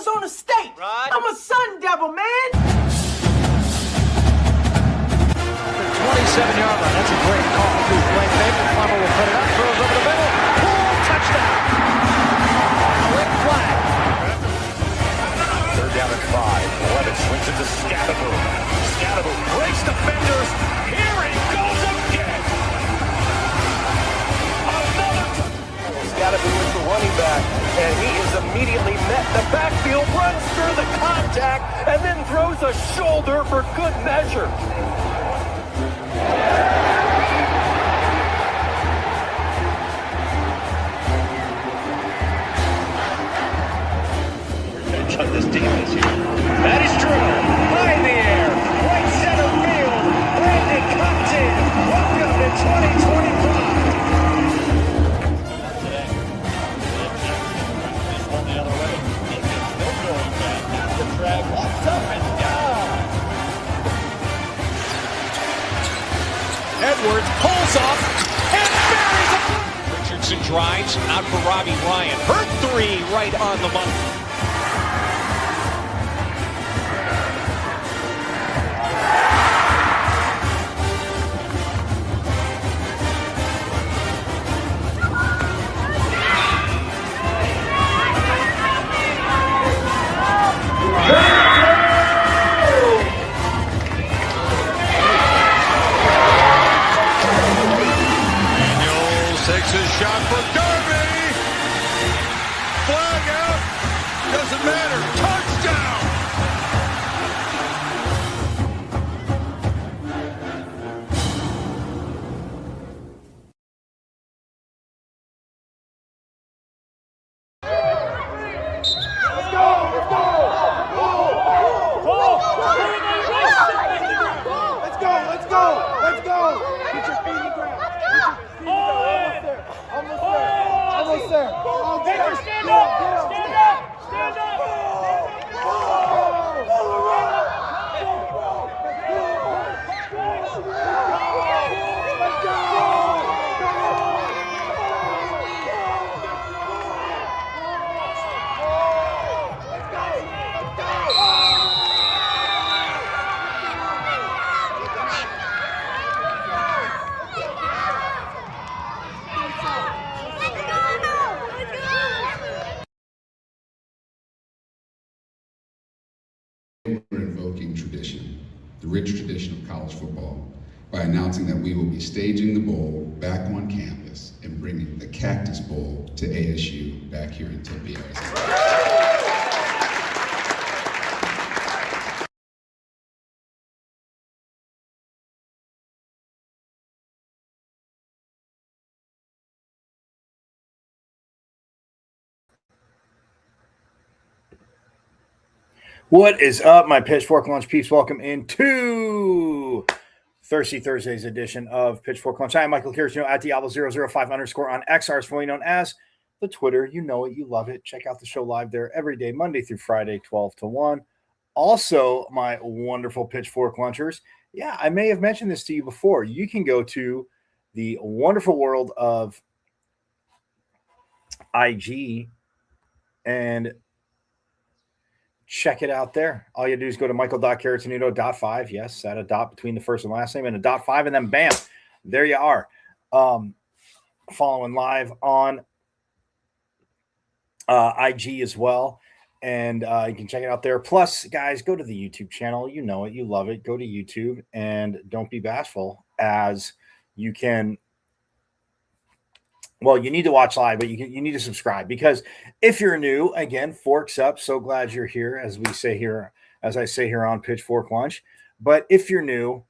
Arizona State. Rod. I'm a Sun Devil, man. The 27-yard line. That's a great call. Two play fake. Plummer will put it up. Throws over the middle. Poole, touchdown. Quick flag. Third down and 5. Levitt swings it to Scatterboom. Scatterboom breaks defenders. Here he goes again. Scatterboom is the running back, and he is immediately met in the backfield, runs through the contact, and then throws a shoulder for good measure. Chuck this defense here. That is true. High in the air. Right center field. Brandon Compton. Welcome to 2025. The other way. Still going back. That's the drag. Walks up and down. Edwards pulls off and buries it. Richardson drives out for Robbie Ryan. Hurt 3 right on the money. Takes his shot for Darby. Flag out. Doesn't matter. Touchdown. Let's go. Let's go. Let's go. Let's go. Let's go. Get your feet in the ground. Almost there. Oh, get her. Stand up. Stand up. Stand up. Let's go. We're invoking tradition, the rich tradition of college football, by announcing that we will be staging the bowl back on campus and bringing the Cactus Bowl to ASU back here in Tempe, Arizona. What is up, my Pitchfork Lunch peeps? Welcome into Thirsty Thursdays edition of Pitchfork Lunch. I am Michael Kirchner at Diablo005 _ on XR, formerly known as the Twitter. You know it, you love it. Check out the show live there every day, Monday through Friday, 12 to 1. Also, my wonderful Pitchfork Lunchers. Yeah, I may have mentioned this to you before. You can go to the wonderful world of IG and check it out there. All you do is go to michael.caratenuto.5. Yes, add a dot between the first and last name and a .5, and then bam, there you are. Following live on IG as well. And you can check it out there. Plus, guys, go to the YouTube channel. You know it. You love it. Go to YouTube and don't be bashful, as you can. Well, you need to watch live, but you need to subscribe, because if you're new, again, forks up. So glad you're here, as I say here on Pitchfork Lunch. But if you're new,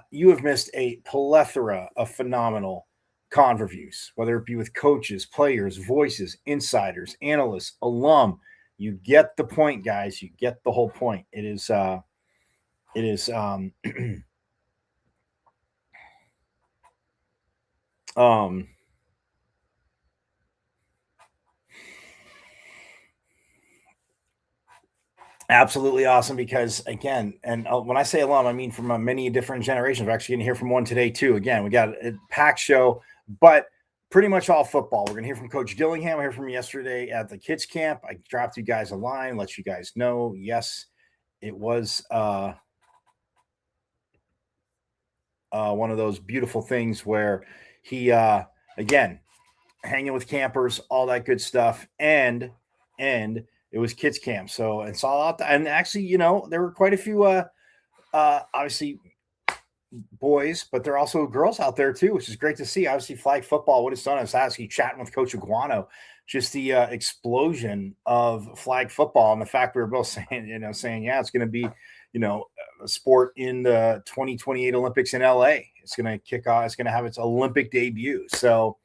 you have missed a plethora of phenomenal con reviews, whether it be with coaches, players, voices, insiders, analysts, alum. You get the point, guys. You get the whole point. It is absolutely awesome, because, again, and when I say alum, I mean from many different generations. We're actually going to hear from one today too. Again, we got a packed show, but pretty much all football. We're going to hear from Coach Dillingham. I heard from him yesterday at the kids camp. I dropped you guys a line, let you guys know. Yes, it was one of those beautiful things where he, again, hanging with campers, all that good stuff. And it was kids camp. So it's all out there. And actually, there were quite a few, obviously, boys, but there are also girls out there too, which is great to see. Obviously, flag football, what it's done is actually chatting with Coach Iguano, just the explosion of flag football and the fact we were both saying, yeah, it's going to be, a sport in the 2028 Olympics in LA. It's going to kick off. It's going to have its Olympic debut. So,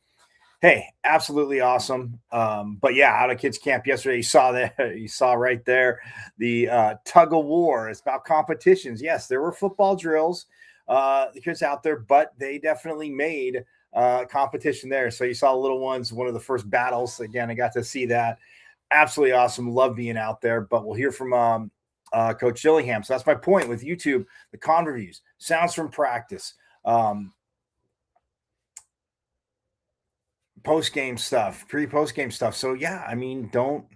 hey, absolutely awesome. But yeah, out of kids camp yesterday, you saw right there the tug of war. It's about competitions. Yes, there were football drills. The kids out there, but they definitely made competition there. So you saw little ones, one of the first battles. Again, I got to see that. Absolutely awesome. Love being out there. But we'll hear from Coach Dillingham. So that's my point with YouTube, the con reviews, sounds from practice, post-game stuff, post-game stuff. So yeah, I mean, don't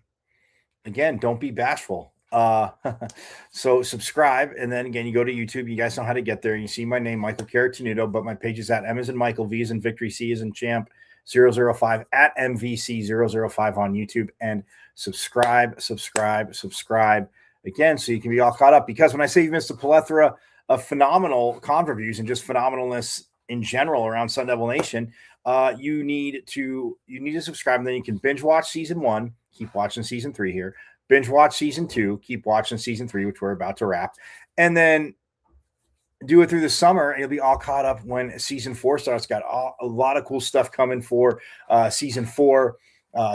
be bashful. So subscribe, and then again, you go to YouTube. You guys know how to get there. You see my name, Michael Caratinuto, but my page is at M as in Michael, V as in Victory, C as in Champ 005 at MVC 005 on YouTube, and subscribe again, so you can be all caught up. Because when I say you've missed a plethora of phenomenal con reviews and just phenomenalness in general around Sun Devil Nation, you need to subscribe, and then you can binge watch season 1, keep watching season 3 here. Binge watch season 2, keep watching season 3, which we're about to wrap, and then do it through the summer, and you'll be all caught up when season 4 starts. Got a lot of cool stuff coming for season 4,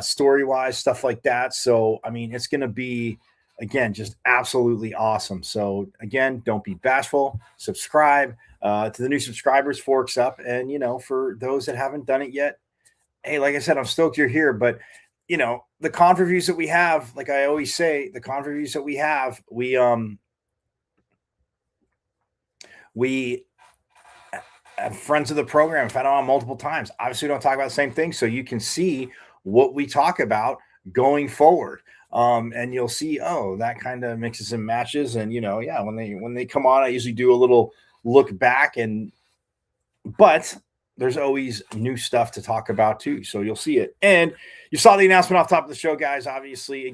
story-wise, stuff like that. So, I mean, it's going to be, again, just absolutely awesome. So, again, don't be bashful. Subscribe to the new subscribers, Forks Up, and, for those that haven't done it yet, hey, like I said, I'm stoked you're here, but the con reviews that we have, like I always say, the con reviews that we have, we have friends of the program, I've had on multiple times. Obviously, we don't talk about the same thing, so you can see what we talk about going forward. And you'll see, that kind of mixes and matches. And when they come on, I usually do a little look back, but there's always new stuff to talk about too. So you'll see it. And you saw the announcement off top of the show, guys, obviously,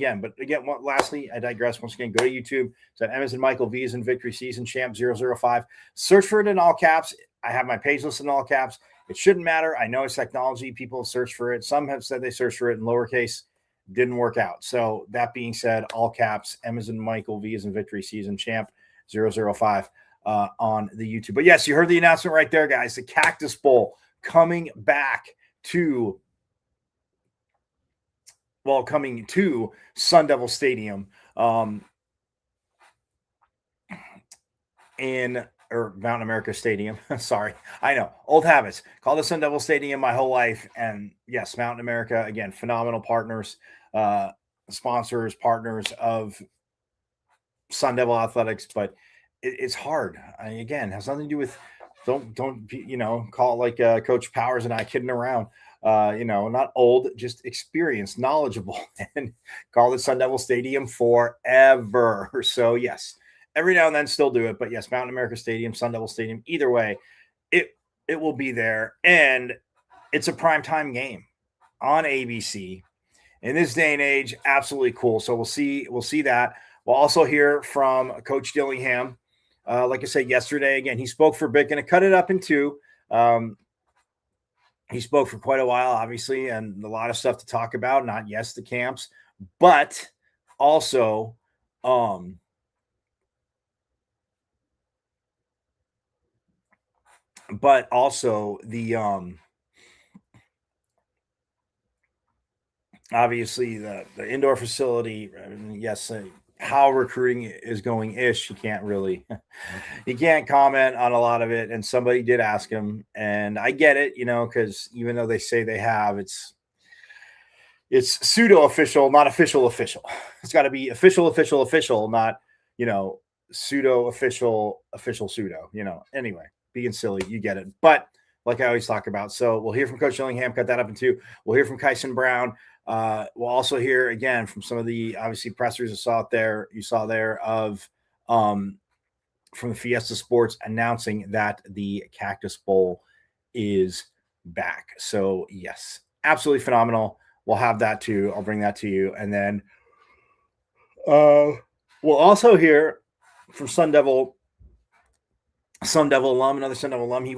lastly, I digress. Once again, go to YouTube. It's at M as in Michael, V as in Victory, C as in Champ 005. Search for it in all caps. I have my page listed in all caps. It shouldn't matter. I know it's technology. People have searched for it. Some have said they searched for it in lowercase. Didn't work out. So that being said, all caps, M as in Michael, V as in Victory, C as in Champ 005. On the YouTube. But yes, you heard the announcement right there, guys. The Cactus Bowl coming to Sun Devil Stadium or Mountain America Stadium. Sorry. I know. Old habits. Call the Sun Devil Stadium my whole life. And yes, Mountain America, again, phenomenal partners, sponsors, partners of Sun Devil Athletics, but it's hard. Again, has nothing to do with don't call it like Coach Powers and I kidding around. Not old, just experienced, knowledgeable, and call it Sun Devil Stadium forever. So yes, every now and then still do it, but yes, Mountain America Stadium, Sun Devil Stadium, either way, it will be there, and it's a primetime game on ABC in this day and age. Absolutely cool. So we'll see that. We'll also hear from Coach Dillingham. Like I said yesterday, again, he spoke for a bit, going to cut it up in 2. He spoke for quite a while, obviously, and a lot of stuff to talk about. Not the camps, but also, the obviously the indoor facility. Yes. How recruiting is going ish. You can't comment on a lot of it. And somebody did ask him, and I get it, because even though they say they have, it's pseudo official, not official. It's got to be official, not, pseudo official pseudo, anyway, being silly, you get it. But like I always talk about. So we'll hear from Coach Dillingham, cut that up in two. We'll hear from Kyson Brown. We'll also hear again from some of the obviously pressers you saw there of from the Fiesta Sports announcing that the Cactus Bowl is back. So yes, absolutely phenomenal. We'll have that too. I'll bring that to you. And then we'll also hear from Sun Devil alum, another Sun Devil alum. He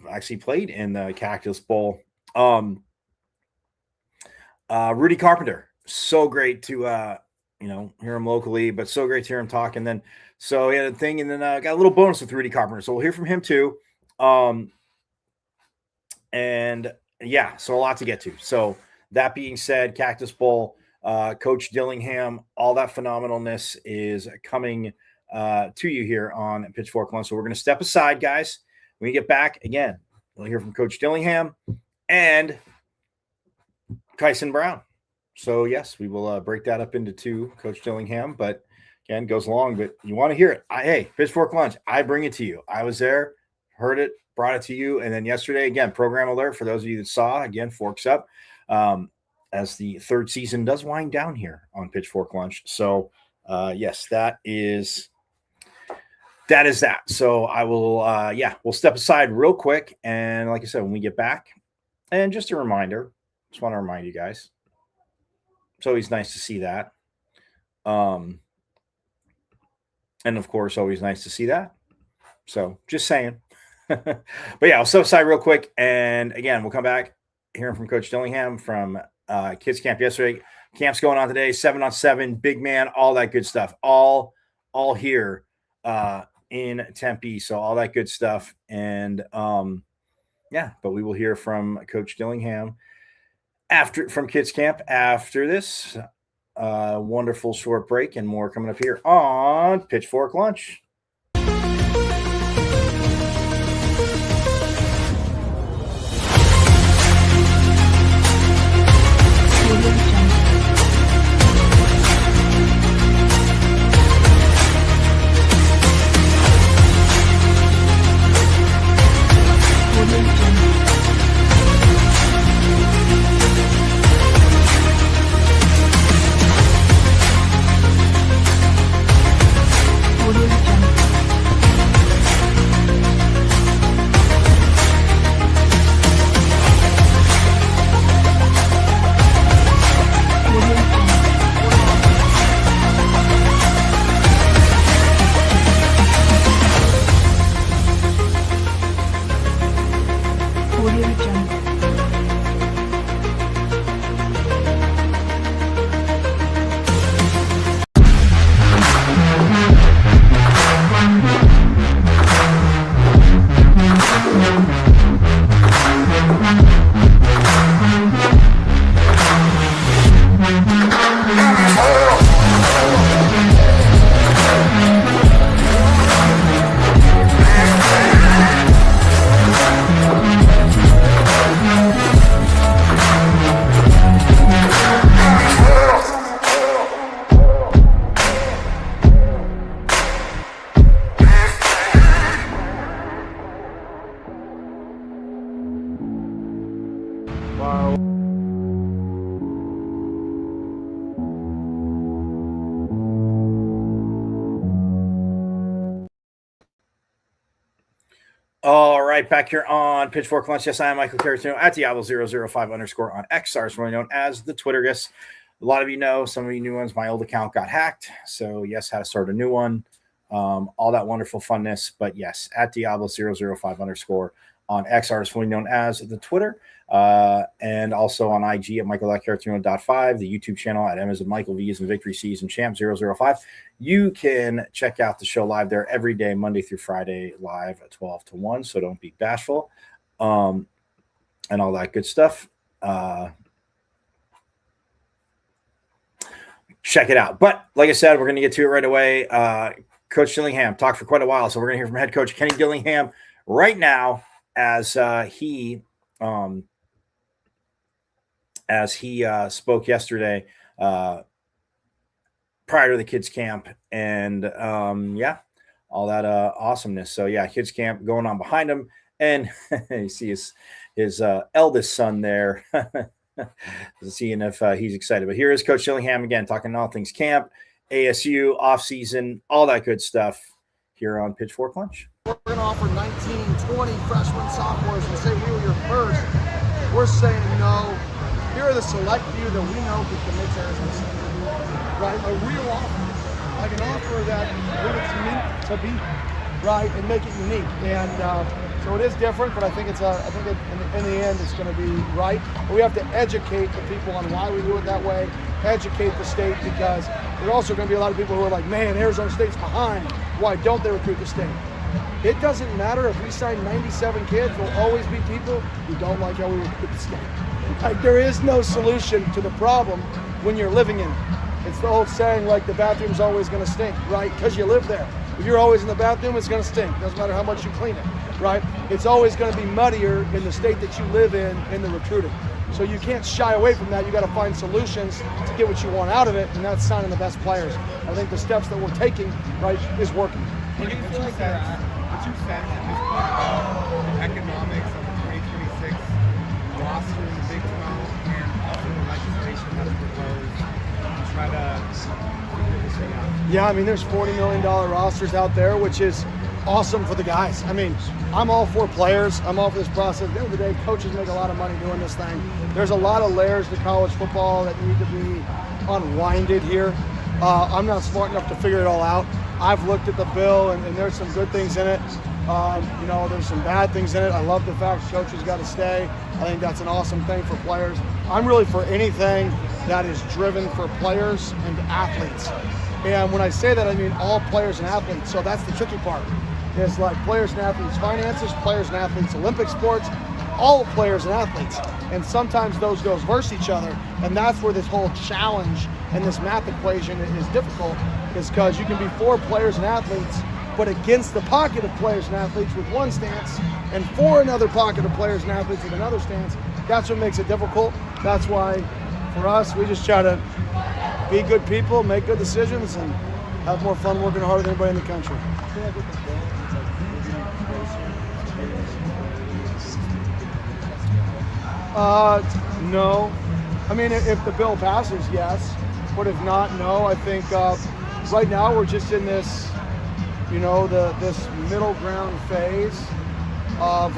actually played in the Cactus Bowl. Rudy Carpenter. So great to hear him locally, but so great to hear him talk. And then so he had a thing, and then got a little bonus with Rudy Carpenter. So we'll hear from him too. And yeah, so a lot to get to. So that being said, Cactus Bowl, Coach Dillingham, all that phenomenalness is coming to you here on Pitchfork Lunch. So we're going to step aside, guys. When we get back, again, we'll hear from Coach Dillingham and Kyson Brown. So yes, we will break that up into two, Coach Dillingham, but again, goes long, but you want to hear it. Hey, Pitchfork Lunch, I bring it to you. I was there, heard it, brought it to you. And then yesterday, again, program alert for those of you that saw, again, Forks Up, as the third season does wind down here on Pitchfork Lunch. So yes, that is that. So I will, we'll step aside real quick. And like I said, when we get back, and just a reminder, just want to remind you guys, it's always nice to see that. And of course, always nice to see that. So just saying. But yeah, I'll step aside real quick. And again, we'll come back hearing from Coach Dillingham from Kids Camp yesterday. Camp's going on today, 7-on-7, big man, all that good stuff. All here in Tempe. So all that good stuff. And but we will hear from Coach Dillingham from Kids Camp after this wonderful short break, and more coming up here on Pitchfork Lunch. All right, back here on Pitchfork Lunch. Yes, I am Michael Caratino at Diablo005_ on X, formerly known as the Twitter. Yes, a lot of you know, some of you new ones, my old account got hacked. So, yes, had to start a new one. All that wonderful funness. But, yes, at Diablo005_ on X, formerly known as the Twitter. And also on IG at Michael.Caratino.5, the YouTube channel at M as in Michael, V as in Victory, C as in Champ 005. You can check out the show live there every day, Monday through Friday, live at 12 to 1. So don't be bashful and all that good stuff. Check it out. But like I said, we're going to get to it right away. Coach Dillingham talked for quite a while. So we're going to hear from head coach Kenny Dillingham right now as he spoke yesterday prior to the kids camp, and all that awesomeness. So yeah, kids camp going on behind him, And you see his eldest son there, seeing if he's excited. But here is Coach Dillingham again, talking all things camp, ASU, offseason, all that good stuff here on Pitchfork Lunch. We're going to offer 19, 20 freshmen, sophomores, and say we were your first. We're saying no. Here are the select few that we know can make Arizona State. Right? A real offer. Like an offer that it's meant to be, right? And make it unique. And so it is different, but I think in the end it's going to be right. But we have to educate the people on why we do it that way. Educate the state, because there's also going to be a lot of people who are like, man, Arizona State's behind. Why don't they recruit the state? It doesn't matter if we sign 97 kids. There'll always be people who don't like how we recruit the state. Like, there is no solution to the problem when you're living in it. It's the old saying, like, the bathroom's always going to stink, right? Because you live there. If you're always in the bathroom, it's going to stink. Doesn't matter how much you clean it, right? It's always going to be muddier in the state that you live in the recruiting. So you can't shy away from that. You got to find solutions to get what you want out of it, and that's signing the best players. I think the steps that we're taking, right, is working. What do you feel like what's your sense at this point about the economics of the 2026 roster in the Big 12 and also the legislation that's proposed to try to figure this thing out? Yeah, I mean, there's $40 million rosters out there, which is awesome for the guys. I mean, I'm all for players. I'm all for this process. At the end of the day, coaches make a lot of money doing this thing. There's a lot of layers to college football that need to be unwinded here. I'm not smart enough to figure it all out. I've looked at the bill, and there's some good things in it. There's some bad things in it. I love the fact coaches got to stay. I think that's an awesome thing for players. I'm really for anything that is driven for players and athletes. And when I say that, I mean all players and athletes. So that's the tricky part. It's like players and athletes finances, players and athletes Olympic sports, all players and athletes. And sometimes those go versus each other. And that's where this whole challenge and this math equation is difficult, is because you can be for players and athletes, but against the pocket of players and athletes with one stance, and for another pocket of players and athletes with another stance. That's what makes it difficult. That's why, for us, we just try to be good people, make good decisions, and have more fun working harder than anybody in the country. No. I mean, if the bill passes, yes. But if not, no. I think right now we're just in this, this middle ground phase of,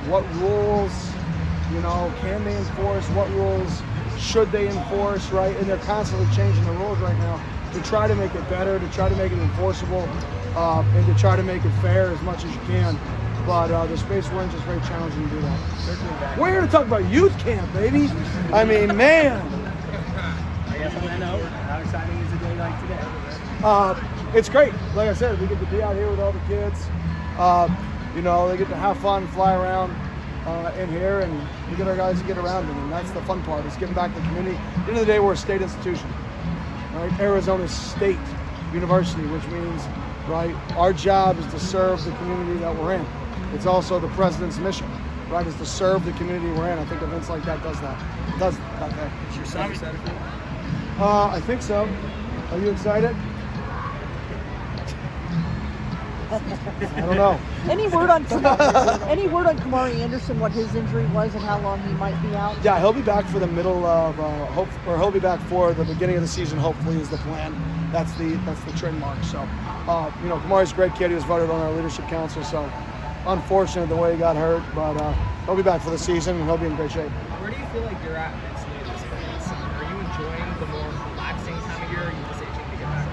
what rules, can they enforce? What rules should they enforce, right? And they're constantly changing the rules right now to try to make it better, to try to make it enforceable, and to try to make it fair as much as you can. But the space we're in is just very challenging to do that. We're here to talk about youth camp, baby. I mean, man. I guess on that note, how exciting is a day like today? It's great. Like I said, we get to be out here with all the kids. They get to have fun, fly around in here, and we get our guys to get around them. And that's the fun part, is giving back to the community. At the end of the day, we're a state institution, right? Arizona State University, which means, right, our job is to serve the community that we're in. It's also the president's mission, right, is to serve the community we're in. I think events like that does that. Is your son excited for it? I think so. Are you excited? I don't know. Any word on Kamari Anderson, what his injury was and how long he might be out? Yeah, he'll be back for the middle of he'll be back for the beginning of the season. Hopefully, is the plan. That's the trademark. So, Kamari's a great kid. He was voted on our leadership council. So, unfortunate the way he got hurt, but he'll be back for the season and he'll be in great shape. Where do you feel like you're at mentally at this point in the season? Are you enjoying the more relaxing time of year, or are you just itching to get back?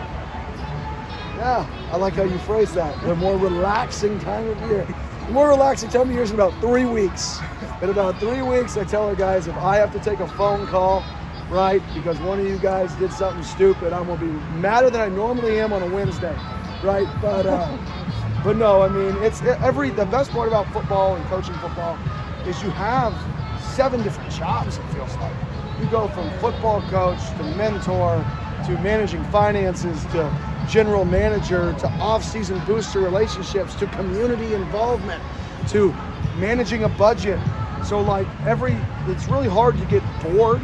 Yeah, I like how you phrase that. The more relaxing time of year. The more relaxing time of year is in about 3 weeks. In about 3 weeks, I tell our guys, if I have to take a phone call, right, because one of you guys did something stupid, I'm going to be madder than I normally am on a Wednesday, right? But no, I mean, the best part about football and coaching football is you have 7 different jobs, it feels like. You go from football coach to mentor to managing finances to general manager to off-season booster relationships to community involvement to managing a budget. So it's really hard to get bored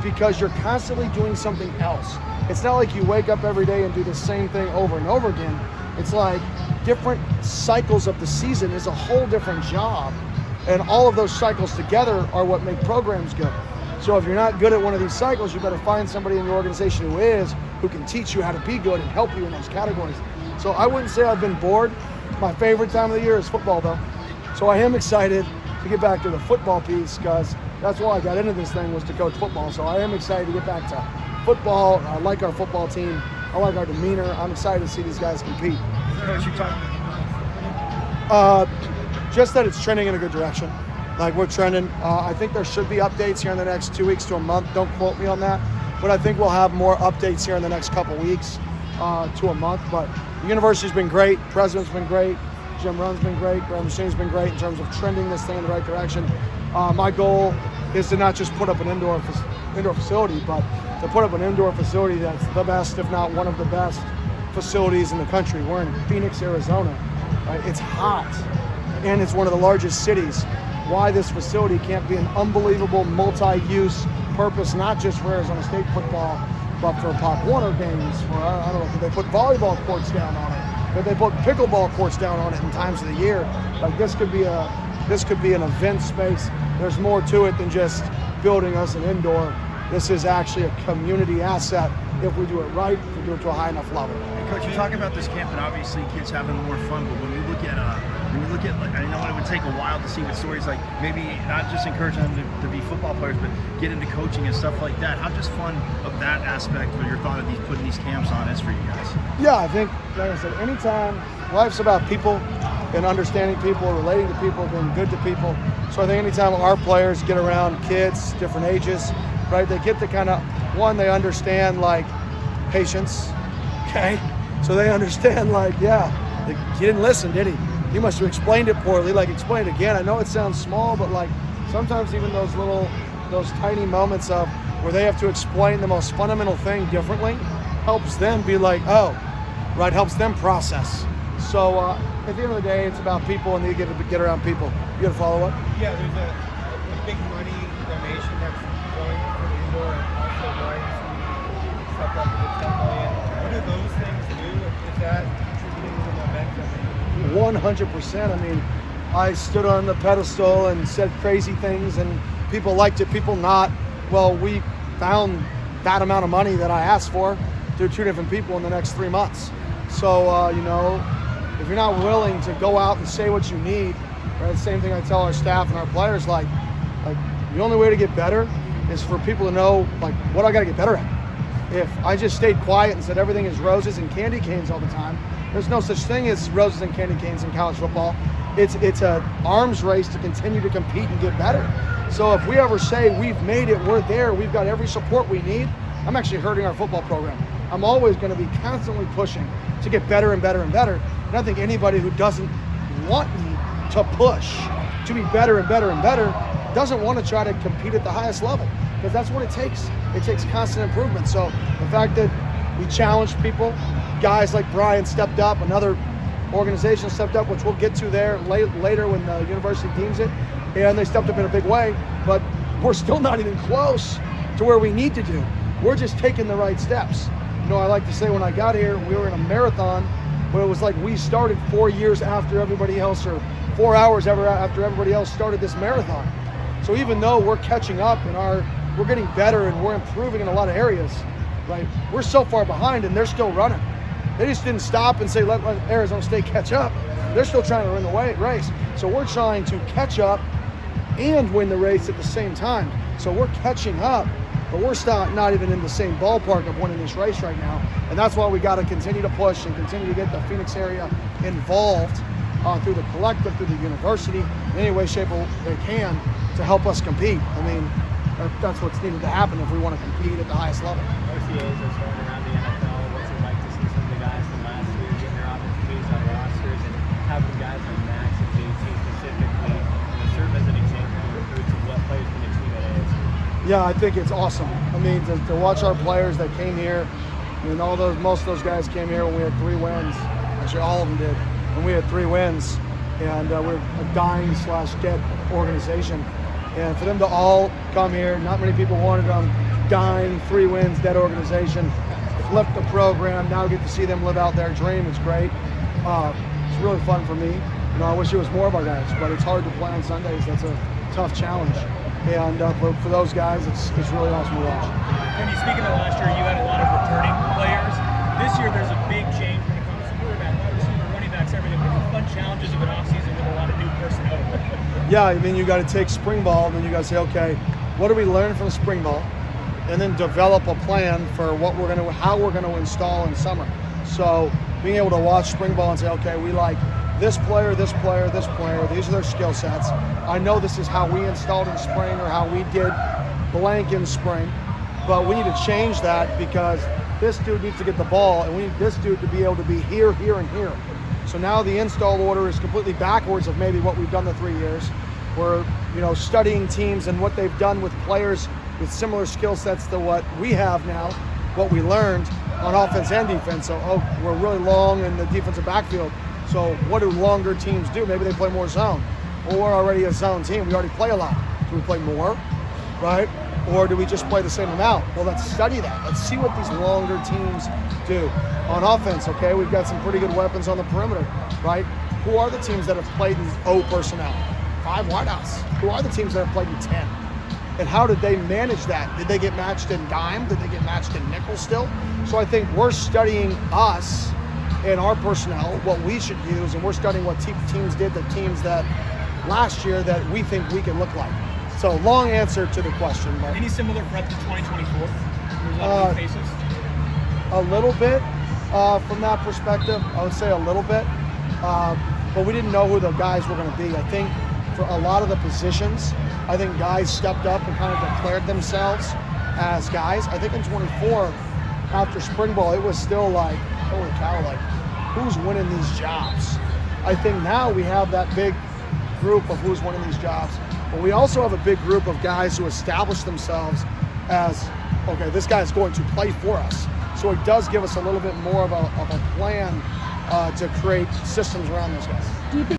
because you're constantly doing something else. It's not like you wake up every day and do the same thing over and over again. It's like different cycles of the season is a whole different job. And all of those cycles together are what make programs good. So if you're not good at one of these cycles, you better find somebody in your organization who is, who can teach you how to be good and help you in those categories. So I wouldn't say I've been bored. My favorite time of the year is football, though. So I am excited to get back to the football piece, because that's why I got into this thing, was to coach football. So I am excited to get back to football. I like our football team. I like our demeanor. I'm excited to see these guys compete. Coach, you talk. Just that it's trending in a good direction. Like, we're trending. I think there should be updates here in the next 2 weeks to a month. Don't quote me on that. But I think we'll have more updates here in the next couple weeks to a month. But the university's been great. President's been great. Jim Run's been great. Graham Machine's been great in terms of trending this thing in the right direction. My goal is to not just put up an indoor facility, but to put up an indoor facility that's the best, if not one of the best facilities in the country. We're in Phoenix, Arizona. Right? It's hot, and it's one of the largest cities. Why this facility can't be an unbelievable multi-use purpose, not just for Arizona State football, but for Pop Warner games. For, I don't know, could they put volleyball courts down on it? Could they put pickleball courts down on it in times of the year? Like, this could be an event space. There's more to it than just building us an indoor. This is actually a community asset if we do it right, if we do it to a high enough level. And Coach, you talk about this camp, and obviously kids having more fun. But when we look at like, I know it would take a while to see what stories, like maybe not just encouraging them to be football players, but get into coaching and stuff like that. How just fun of that aspect of your thought of putting these camps on is for you guys? Yeah, I think, like I said, anytime life's about people and understanding people, relating to people, being good to people. So I think anytime our players get around kids, different ages, right, they get the kind of, one, they understand like patience, okay? So they understand like, yeah, he didn't listen, did he? He must have explained it poorly. Like, explain it again. I know it sounds small, but like sometimes even those tiny moments of where they have to explain the most fundamental thing differently helps them be like, oh, right, helps them process. So at the end of the day, it's about people, and you get around people. You got to follow up? Yeah, there's a big money donation that's going for the indoor, and also Ryan's stepped up to the $10 million. What do those things do? Is that contributing to the momentum? 100%. I mean, I stood on the pedestal and said crazy things, and people liked it, people not. Well, we found that amount of money that I asked for through 2 different people in the next 3 months. So, you know, if you're not willing to go out and say what you need, right? The same thing I tell our staff and our players, like the only way to get better is for people to know, like, what I got to get better at. If I just stayed quiet and said everything is roses and candy canes all the time, there's no such thing as roses and candy canes in college football. It's an arms race to continue to compete and get better. So if we ever say we've made it, we're there, we've got every support we need, I'm actually hurting our football program. I'm always going to be constantly pushing to get better and better and better. And I think anybody who doesn't want me to push to be better and better and better doesn't want to try to compete at the highest level, because that's what it takes. It takes constant improvement. So the fact that we challenged people, guys like Brian stepped up, another organization stepped up, which we'll get to there later when the university deems it, and they stepped up in a big way, but we're still not even close to where we need to do. We're just taking the right steps. You know, I like to say when I got here, we were in a marathon, but it was like we started 4 years after everybody else, or 4 hours after everybody else started this marathon. So even though we're catching up and we're getting better and we're improving in a lot of areas, right? We're so far behind and they're still running. They just didn't stop and say, let Arizona State catch up. They're still trying to win the race. So we're trying to catch up and win the race at the same time. So we're catching up, but we're still not even in the same ballpark of winning this race right now. And that's why we got to continue to push and continue to get the Phoenix area involved through the collective, through the university, in any way, shape, or they can to help us compete. I mean, that's what's needed to happen if we want to compete at the highest level. OTAs are starting around the NFL. What's it like to see some of the guys from last year getting their opportunities on rosters, and having guys like Max and JT specifically serve as an example to recruits of what players can achieve at ASU? Yeah, I think it's awesome. I mean, to watch our players that came here, and most of those guys came here when we had 3 wins. Actually, all of them did. When we had 3 wins, and we're a dying/dead organization. And for them to all come here, not many people wanted them. Dying, 3 wins, dead organization. Flip the program. Now get to see them live out their dream. It's great. It's really fun for me. You know, I wish it was more of our guys, but it's hard to play on Sundays. That's a tough challenge. And for those guys, it's really awesome to watch. Kenny, speaking of last year, you had a lot of returning players. This year, there's a big change when it comes to quarterback, wide receiver, running backs, everything. What are the fun challenges of an offseason with a lot of new personnel? Yeah, I mean, you got to take spring ball, and then you got to say, okay, what do we learn from the spring ball, and then develop a plan for how we're going to install in summer. So being able to watch spring ball and say, okay, we like this player, this player, this player. These are their skill sets. I know this is how we installed in spring or how we did blank in spring, but we need to change that because this dude needs to get the ball, and we need this dude to be able to be here, here, and here. So now the install order is completely backwards of maybe what we've done the 3 years. We're, you know, studying teams and what they've done with players with similar skill sets to what we have now, what we learned on offense and defense. So, we're really long in the defensive backfield. So what do longer teams do? Maybe they play more zone. Well, we're already a zone team. We already play a lot. Do we play more, right? Or do we just play the same amount? Well, let's study that. Let's see what these longer teams do. On offense, okay, we've got some pretty good weapons on the perimeter, right? Who are the teams that have played in O personnel? 5 wideouts. Who are the teams that have played in 10? And how did they manage that? Did they get matched in dime? Did they get matched in nickel still? So I think we're studying us and our personnel, what we should use, and we're studying what teams did, the teams that last year that we think we can look like. So long answer to the question. But, any similar prep to 2024? There's a lot of new faces. A little bit from that perspective. I would say a little bit. But we didn't know who the guys were going to be. I think for a lot of the positions, I think guys stepped up and kind of declared themselves as guys. I think in 24, after spring ball, it was still like, holy cow, like, who's winning these jobs? I think now we have that big group of who's winning these jobs. But we also have a big group of guys who establish themselves as, okay, this guy is going to play for us. So it does give us a little bit more of a plan to create systems around those guys. Do you think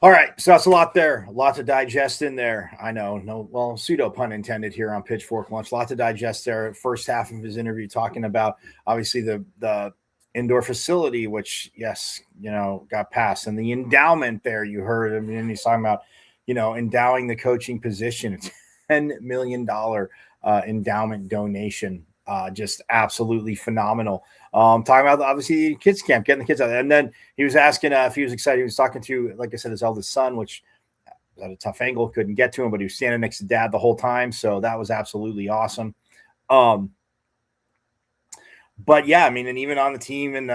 All right, so that's a lot there. A lot to digest in there. I know, pseudo pun intended here on Pitchfork Lunch. A lot to digest there. First half of his interview talking about obviously the indoor facility, which, yes, got passed. And the endowment there, you heard him, and he's talking about, endowing the coaching position. It's $10 million endowment donation. Just absolutely phenomenal. Talking about obviously kids camp, getting the kids out there. And then he was asking if he was excited. He was talking to, like I said, his eldest son, which was at a tough angle, couldn't get to him, but he was standing next to dad the whole time. So that was absolutely awesome. But yeah, I mean, and even on the team and,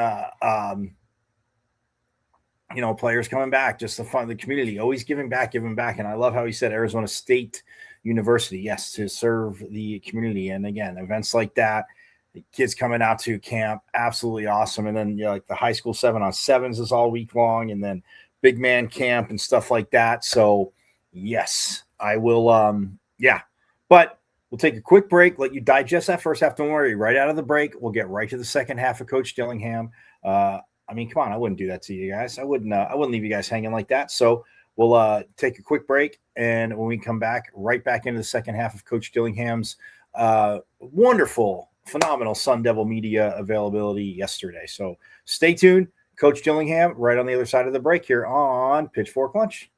players coming back, just the fun, the community, always giving back. And I love how he said Arizona State University, yes, to serve the community. And again, events like that, the kids coming out to camp, absolutely awesome. And then like the high school 7-on-7s is all week long, and then big man camp and stuff like that. So yes, I will. But we'll take a quick break, let you digest that first half. Don't worry, right out of the break, we'll get right to the second half of Coach Dillingham. I mean, come on, I wouldn't do that to you guys. I wouldn't leave you guys hanging like that. So we'll take a quick break, and when we come back, right back into the second half of Coach Dillingham's wonderful, phenomenal Sun Devil media availability yesterday. So stay tuned. Coach Dillingham right on the other side of the break here on Pitchfork Lunch.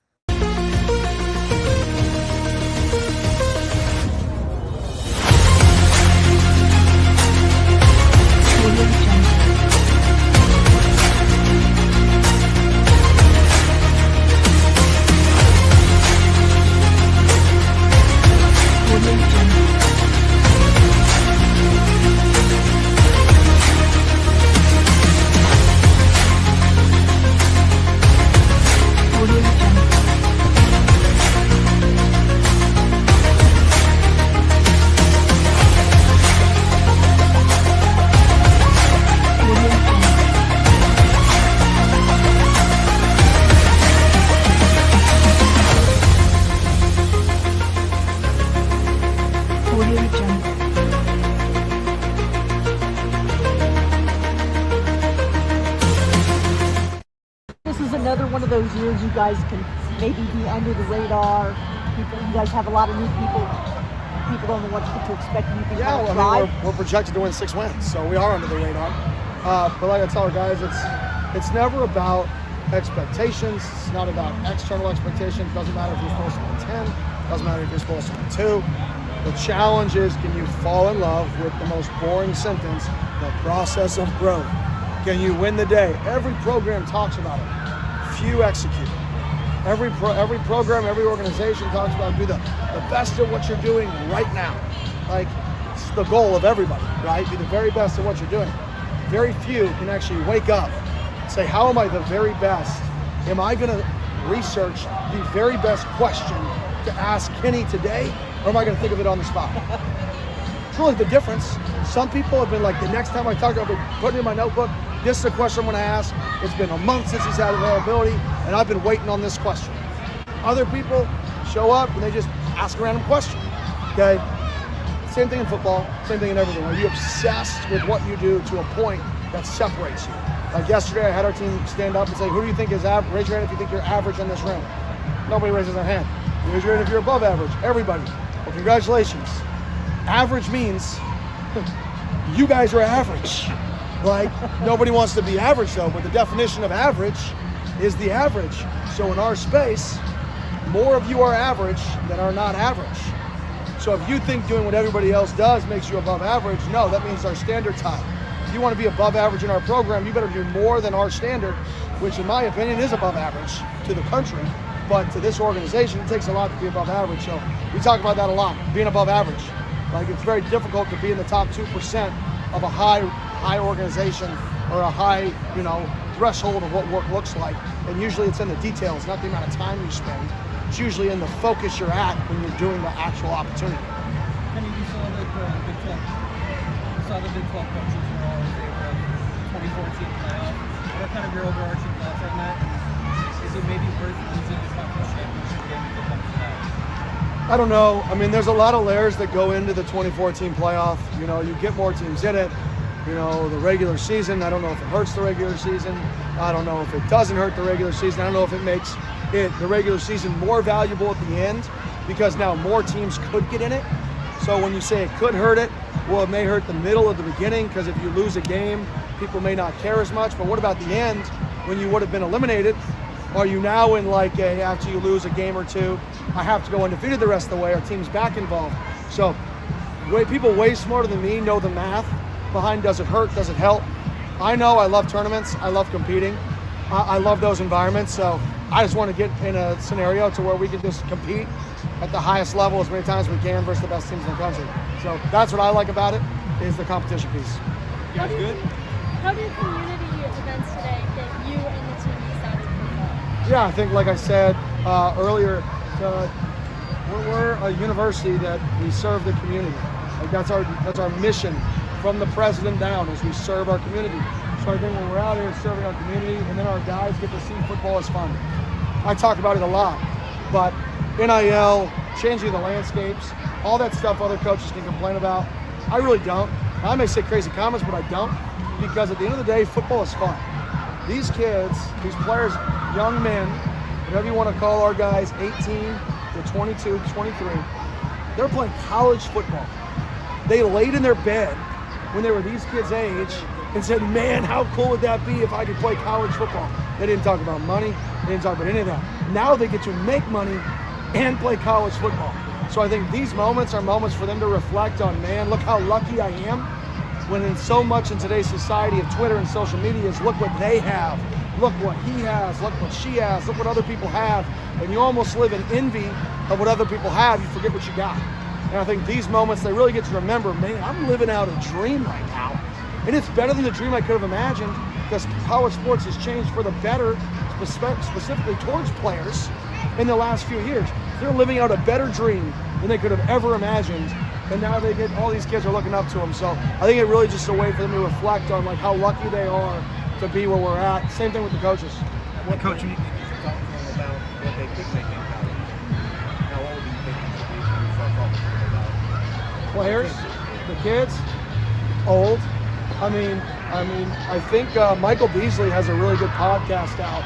Another one of those years you guys can maybe be under the radar. You guys have a lot of new people people don't know what to expect. And you can Yeah, kind of well, I try. mean, we're projected to win 6 wins, so we are under the radar. But like I tell our guys, it's never about expectations. It's not about external expectations. Doesn't matter if you're supposed to win 10. Doesn't matter if you're supposed to win 2. The challenge is, can you fall in love with the most boring sentence, the process of growth? Can you win the day? Every program talks about it. Few execute. Every program, every organization talks about do the best at what you're doing right now. Like, it's the goal of everybody, right? Be the very best at what you're doing. Very few can actually wake up and say, how am I the very best? Am I going to research the very best question to ask Kenny today, or am I going to think of it on the spot? It's really the difference. Some people have been like, the next time I talk, I'll be putting it in my notebook, this is a question I'm going to ask. It's been a month since he's had availability, and I've been waiting on this question. Other people show up and they just ask a random question, okay? Same thing in football, same thing in everything. Are you obsessed with what you do to a point that separates you? Like yesterday, I had our team stand up and say, who do you think is average? Raise your hand if you think you're average in this room. Nobody raises their hand. Raise your hand if you're above average. Everybody. Well, congratulations. Average means you guys are average. Like, nobody wants to be average though, but the definition of average is the average. So in our space, more of you are average than are not average. So if you think doing what everybody else does makes you above average, no, that means our standard's high. If you want to be above average in our program, you better do more than our standard, which in my opinion is above average to the country. But to this organization, it takes a lot to be above average. So we talk about that a lot, being above average. Like, it's very difficult to be in the top 2% of a high organization or a high, threshold of what work looks like. And usually it's in the details, not the amount of time you spend. It's usually in the focus you're at when you're doing the actual opportunity. Kenny, you saw that the Big 12. You saw the Big 12 coaches were all in favor of 2014 playoff. What are kind of your overarching thoughts on that? And is it maybe worth losing the conference championship game if it comes to that? I don't know. I mean, there's a lot of layers that go into the 2014 playoff. You get more teams in it. The regular season, I don't know if it hurts the regular season. I don't know if it doesn't hurt the regular season. I don't know if it makes the regular season more valuable at the end because now more teams could get in it. So when you say it could hurt it, well, it may hurt the middle of the beginning because if you lose a game, people may not care as much. But what about the end when you would have been eliminated? Are you now in like after you lose a game or two, I have to go undefeated the rest of the way, our team's back involved. So people way smarter than me know the math behind does it hurt, does it help? I know I love tournaments, I love competing. I love those environments, so I just want to get in a scenario to where we can just compete at the highest level as many times as we can versus the best teams in the country. So that's what I like about it, is the competition piece. You guys good? How do community events today get you and the team excited for football? Yeah, I think like I said earlier, we're a university that we serve the community. Like that's our mission from the president down, is we serve our community. So I think when we're out here serving our community and then our guys get to see football as fun. I talk about it a lot, but NIL, changing the landscapes, all that stuff other coaches can complain about, I really don't. I may say crazy comments, but I don't, because at the end of the day, football is fun. These kids, these players, young men, whatever you want to call our guys, 18 to 22, 23, they're playing college football. They laid in their bed when they were these kids' age and said, man, how cool would that be if I could play college football? They didn't talk about money. They didn't talk about any of that. Now they get to make money and play college football. So I think these moments are moments for them to reflect on, man, look how lucky I am. When in so much in today's society of Twitter and social media is look what they have, look what he has, look what she has, look what other people have. And you almost live in envy of what other people have. You forget what you got. And I think these moments, they really get to remember, man, I'm living out a dream right now. And it's better than the dream I could have imagined, because college sports has changed for the better, specifically towards players in the last few years. They're living out a better dream than they could have ever imagined. And now all these kids are looking up to them. So I think it really just a way for them to reflect on like how lucky they are to be where we're at. Same thing with the coaches. What coach do you think you should talk to them about what they could make in college? How old do you think you should be when you start talking to them about players, the kids, old. I mean, I think Michael Beasley has a really good podcast out.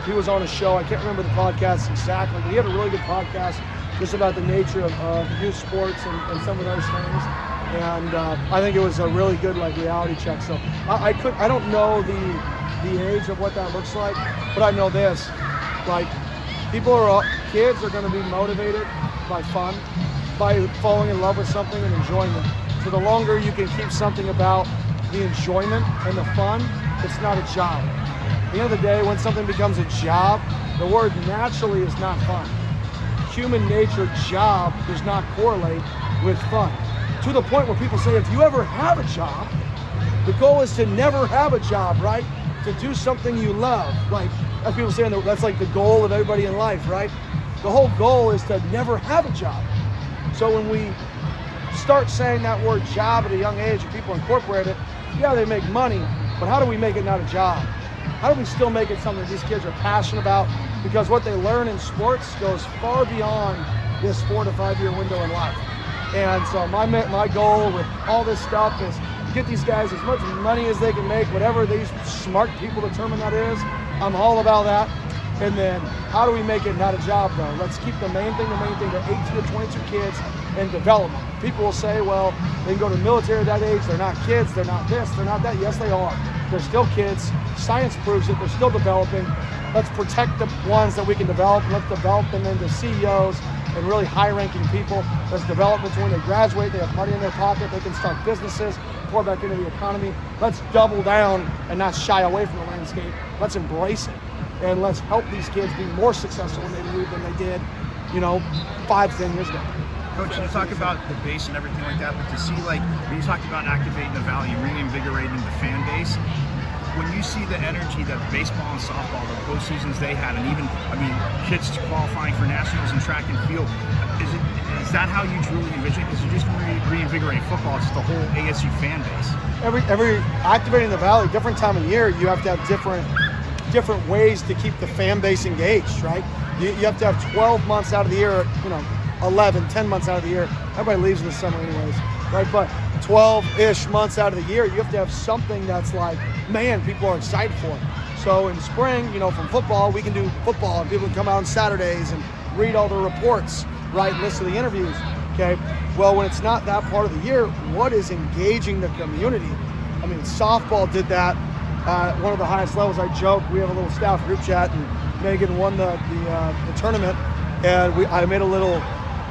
He was on a show. I can't remember the podcast exactly, but he had a really good podcast just about the nature of youth sports and some of those things. And I think it was a really good reality check. So I don't know the age of what that looks like, but I know this: kids are going to be motivated by fun, by falling in love with something and enjoying it. So the longer you can keep something about the enjoyment and the fun, it's not a job. At the end of the day, when something becomes a job, the word naturally is not fun. Human nature, job, does not correlate with fun. To the point where people say, if you ever have a job, the goal is to never have a job, right? To do something you love. As people say, that's the goal of everybody in life, right? The whole goal is to never have a job. So when we start saying that word job at a young age and people incorporate it, yeah, they make money, but how do we make it not a job? How do we still make it something that these kids are passionate about? Because what they learn in sports goes far beyond this 4 to 5 year window in life. And so my goal with all this stuff is get these guys as much money as they can make, whatever these smart people determine that is. I'm all about that. And then how do we make it not a job, though? Let's keep the main thing, they're 18 to 22 kids in development. People will say, well, they can go to the military at that age, they're not kids, they're not this, they're not that. Yes, they are. They're still kids. Science proves it. They're still developing. Let's protect the ones that we can develop. Let's develop them into CEOs and really high-ranking people. Let's develop them to when they graduate, they have money in their pocket, they can start businesses, pour back into the economy. Let's double down and not shy away from the landscape. Let's embrace it. And let's help these kids be more successful when they leave than they did, 5-10 years ago. Coach, you talk about the base and everything like that, but to see when you talked about activating the valley, reinvigorating the fan base, when you see the energy that baseball and softball, the postseasons they had, and even, kids qualifying for nationals in track and field, is that how you truly envision it? Because you're just going to reinvigorate football, it's just the whole ASU fan base. Every activating the valley, different time of year, you have to have different ways to keep the fan base engaged, right? You have to have 12 months out of the year, 10 months out of the year. Everybody leaves in the summer anyways, right? But 12-ish months out of the year, you have to have something that's people are excited for it. So in spring, from football, we can do football and people can come out on Saturdays and read all the reports, right? Listen to the interviews, okay? Well, when it's not that part of the year, what is engaging the community? Softball did that at one of the highest levels. I joke, we have a little staff group chat, and Megan won the tournament, and I made a little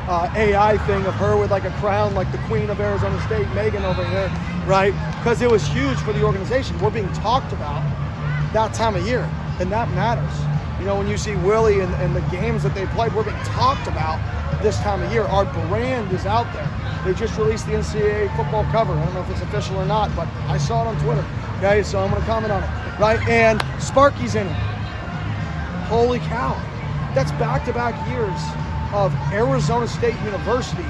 AI thing of her with a crown, like the Queen of Arizona State, Megan over here, right? Because it was huge for the organization. We're being talked about that time of year, and that matters. When you see Willie and the games that they played, we're being talked about this time of year. Our brand is out there. They just released the NCAA football cover. I don't know if it's official or not, but I saw it on Twitter. Okay, so I'm going to comment on it, right? And Sparky's in it. Holy cow. That's back-to-back years of Arizona State University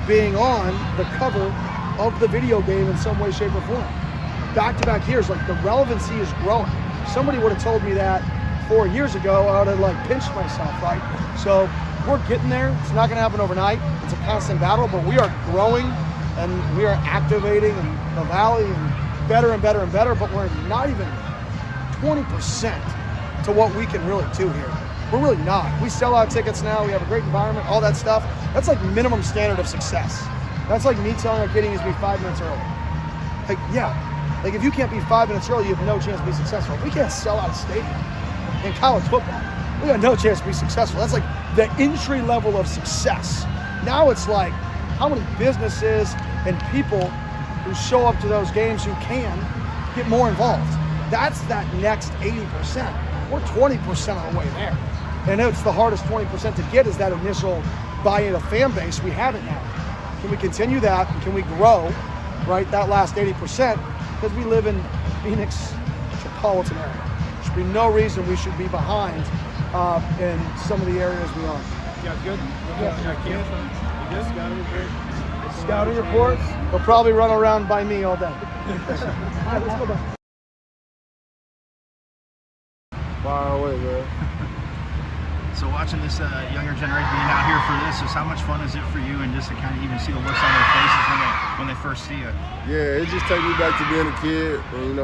being on the cover of the video game in some way, shape, or form. Back-to-back years, the relevancy is growing. If somebody would have told me that 4 years ago, I would have pinched myself, right? So we're getting there. It's not going to happen overnight. It's a constant battle, but we are growing and we are activating the valley and better and better and better, but we're not even 20% to what we can really do here. We're really not. We sell out tickets now. We have a great environment, all that stuff. That's minimum standard of success. That's me telling our kid he needs to be 5 minutes early. If you can't be 5 minutes early, you have no chance to be successful. If we can't sell out a stadium in college football, we got no chance to be successful. That's the entry level of success. Now it's how many businesses and people who show up to those games who can get more involved. That's that next 80%. We're 20% of the way there. And it's the hardest 20% to get is that initial buy-in of fan base. We have it now. Can we continue that? And can we grow, right, that last 80%? Because we live in Phoenix metropolitan area. There should be no reason we should be behind in some of the areas we are. Yeah, good. Yeah. You good? Scouting reports? They'll probably run around by me all day. All right, let's go back. Far away, man. So watching this younger generation being out here for this, how much fun is it for you, and just to kind of even see the looks on their faces when they first see you? Yeah, it just takes me back to being a kid, and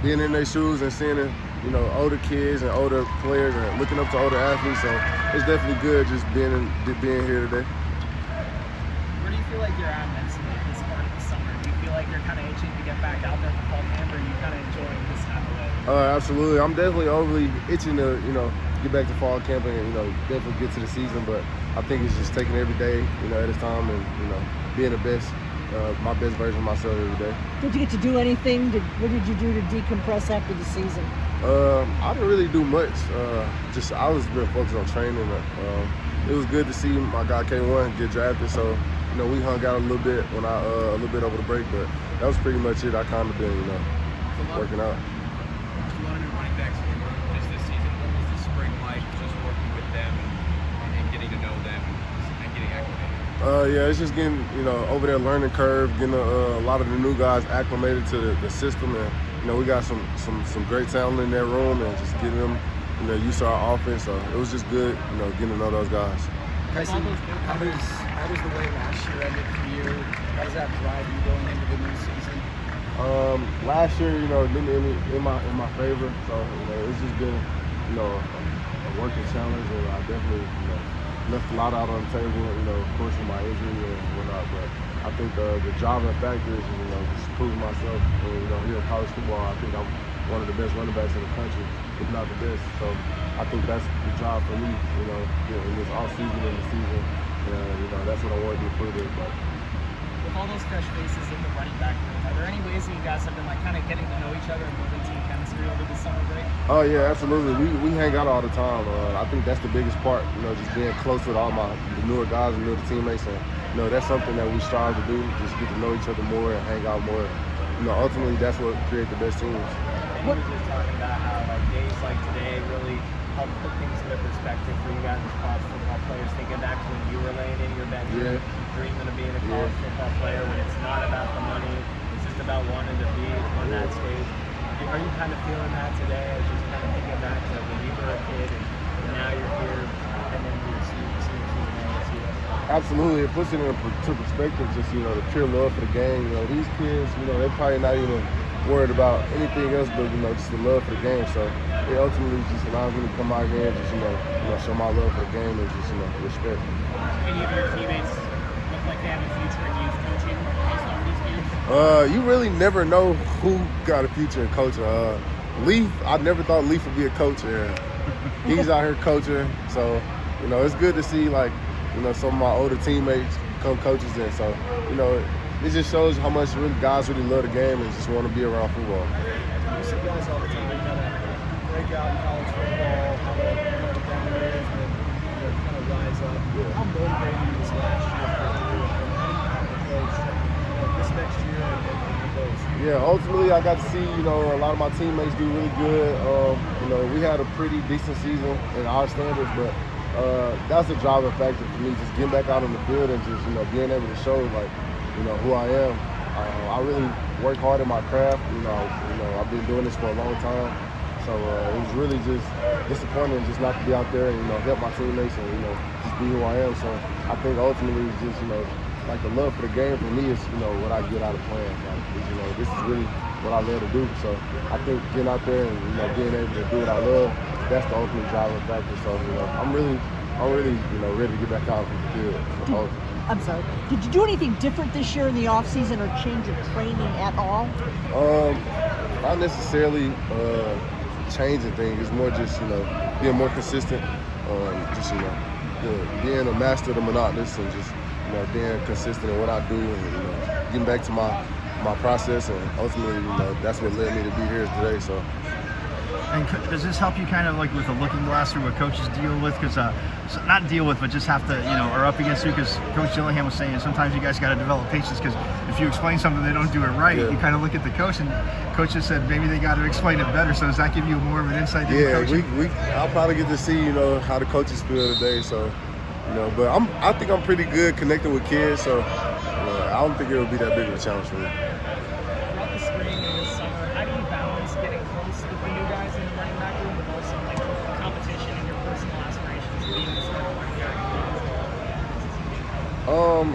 being in their shoes and seeing you know, older kids and older players and looking up to older athletes. So it's definitely good just being here today. Where do you feel like you're at mentally at this part of the summer? Do you feel like you're kind of itching to get back out there for fall camp, or are you kind of enjoying this time away? Absolutely. I'm definitely overly itching to, you know, get back to fall camp and, you know, definitely get to the season. But I think it's just taking every day, you know, at a time and, you know, being the best, my best version of myself every day. Did you get to do anything? What did you do to decompress after the season? I didn't really do much. I was been focused on training. It was good to see my guy K1 get drafted. So, you know, we hung out a little bit a little bit over the break, but that was pretty much it. I kind of been, you know, working out. A lot of new running backs this season. What was the spring like, just working with them and getting to know them and getting acclimated? Yeah, it's just getting, you know, over that learning curve, getting a lot of the new guys acclimated to the system, and you know, we got some great talent in that room, and just getting them, you know, used to our offense. So it was just good, you know, getting to know those guys. Bryson, how does the way last year ended for you? How does that drive you going into the new season? Last year, you know, didn't in my favor. So you know, it's just been, you know, a working challenge, and I definitely, you know, left a lot out on the table, you know, of course, with my injury and whatnot. But I think the driving factor is, you know, just proving myself. And, you know, here in college football, I think I'm one of the best running backs in the country, if not the best. So I think that's the job for me, you know, in this off season and the season. You know, that's what I want to do for this. But with all those fresh faces in the running back room, are there any ways that you guys have been like kind of getting to know each other and building team chemistry over the summer break? Oh yeah, absolutely. We hang out all the time. I think that's the biggest part. You know, just being close with all the newer guys and newer teammates, and you know, that's something that we strive to do. Just get to know each other more and hang out more. You know, ultimately, that's what creates the best teams. And you were just talking about how like days like today really help put things into perspective for you guys as college football players. Thinking back to when you were laying in your bed, dreaming of being a college football player, when it's not about the money, it's just about wanting to be on that stage. Are you kind of feeling that today, as just kind of thinking back to when you were a kid and now you're here and then you're seeing Absolutely, it puts it into perspective. Just, you know, the pure love for the game. You know, these kids, you know, they're probably not even worried about anything else, but you know, just the love for the game. So it ultimately just allows me to come out here and just, you know, show my love for the game and just, you know, respect. Any of your teammates look like they have a future in youth coaching based on these games? You really never know who got a future in coaching. Leaf, I never thought Leaf would be a coach. He's out here coaching, so you know, it's good to see, like, you know, some of my older teammates become coaches then. So, you know, it just shows how much guys really love the game and just want to be around football. You see guys all the time kind of break out in college football, how they come down there and kind of rise up. How motivating was last year for you, and how do you kind of approach this next year and those? Yeah, ultimately I got to see, you know, a lot of my teammates do really good. You know, we had a pretty decent season in our standards, but that's the driving factor for me, just getting back out on the field and just, you know, being able to show, like, you know, who I am. I really work hard in my craft. You know, I've been doing this for a long time. So it was really just disappointing just not to be out there and, you know, help my teammates and, you know, just be who I am. So I think ultimately it's just, you know, like the love for the game for me is, you know, what I get out of playing. Like, you know, this is really what I love to do. So I think getting out there and, you know, being able to do what I love, that's the ultimate driving factor. So, you know, I'm really, you know, ready to get back out on the field. I'm sorry. Did you do anything different this year in the off season or change your training at all? Not necessarily changing things. It's more just, you know, being more consistent. Just, you know, being a master of the monotonous and just, you know, being consistent in what I do and, you know, getting back to my process, and ultimately, you know, that's what led me to be here today. So. And does this help you kind of like with a looking glass through what coaches deal with? Because not deal with, but just have to, you know, are up against you. Because Coach Dillingham was saying sometimes you guys got to develop patience, because if you explain something they don't do it right, you kind of look at the coach, and coach just said maybe they got to explain it better. So does that give you more of an insight into coaching? I'll probably get to see, you know, how the coaches feel today. So, you know, but I think I'm pretty good connecting with kids. So, I don't think it'll be that big of a challenge for me. Throughout the spring and this summer, how do you balance getting close with the new guys in the running back room, but also like competition and your personal aspirations of being a starting running back?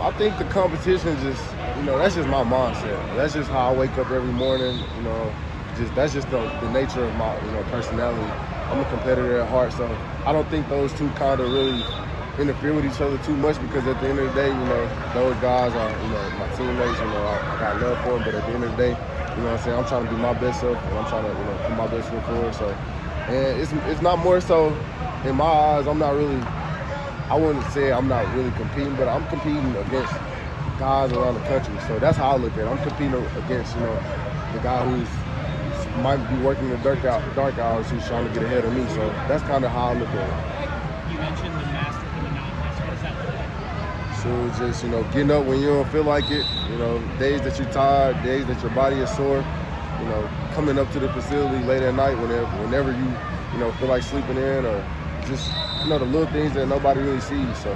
I think the competition just, you know, that's just my mindset. That's just how I wake up every morning. You know, that's just the nature of my personality. I'm a competitor at heart, so I don't think those two kind of really interfere with each other too much, because at the end of the day, those guys are my teammates. I got love for them, but at the end of the day, what I'm saying, I'm trying to be my best self, and I'm trying to put my best foot forward. So, and it's not more so in my eyes. I wouldn't say I'm not really competing, but I'm competing against guys around the country. So that's how I look at it. I'm competing against the guy who's might be working the dark hours, who's trying to get ahead of me. So that's kind of how I look at it. You mentioned the master and the non-master. What does that look like? So it's just getting up when you don't feel like it. Days that you're tired, days that your body is sore. Coming up to the facility late at night whenever you feel like sleeping in, or just the little things that nobody really sees. So.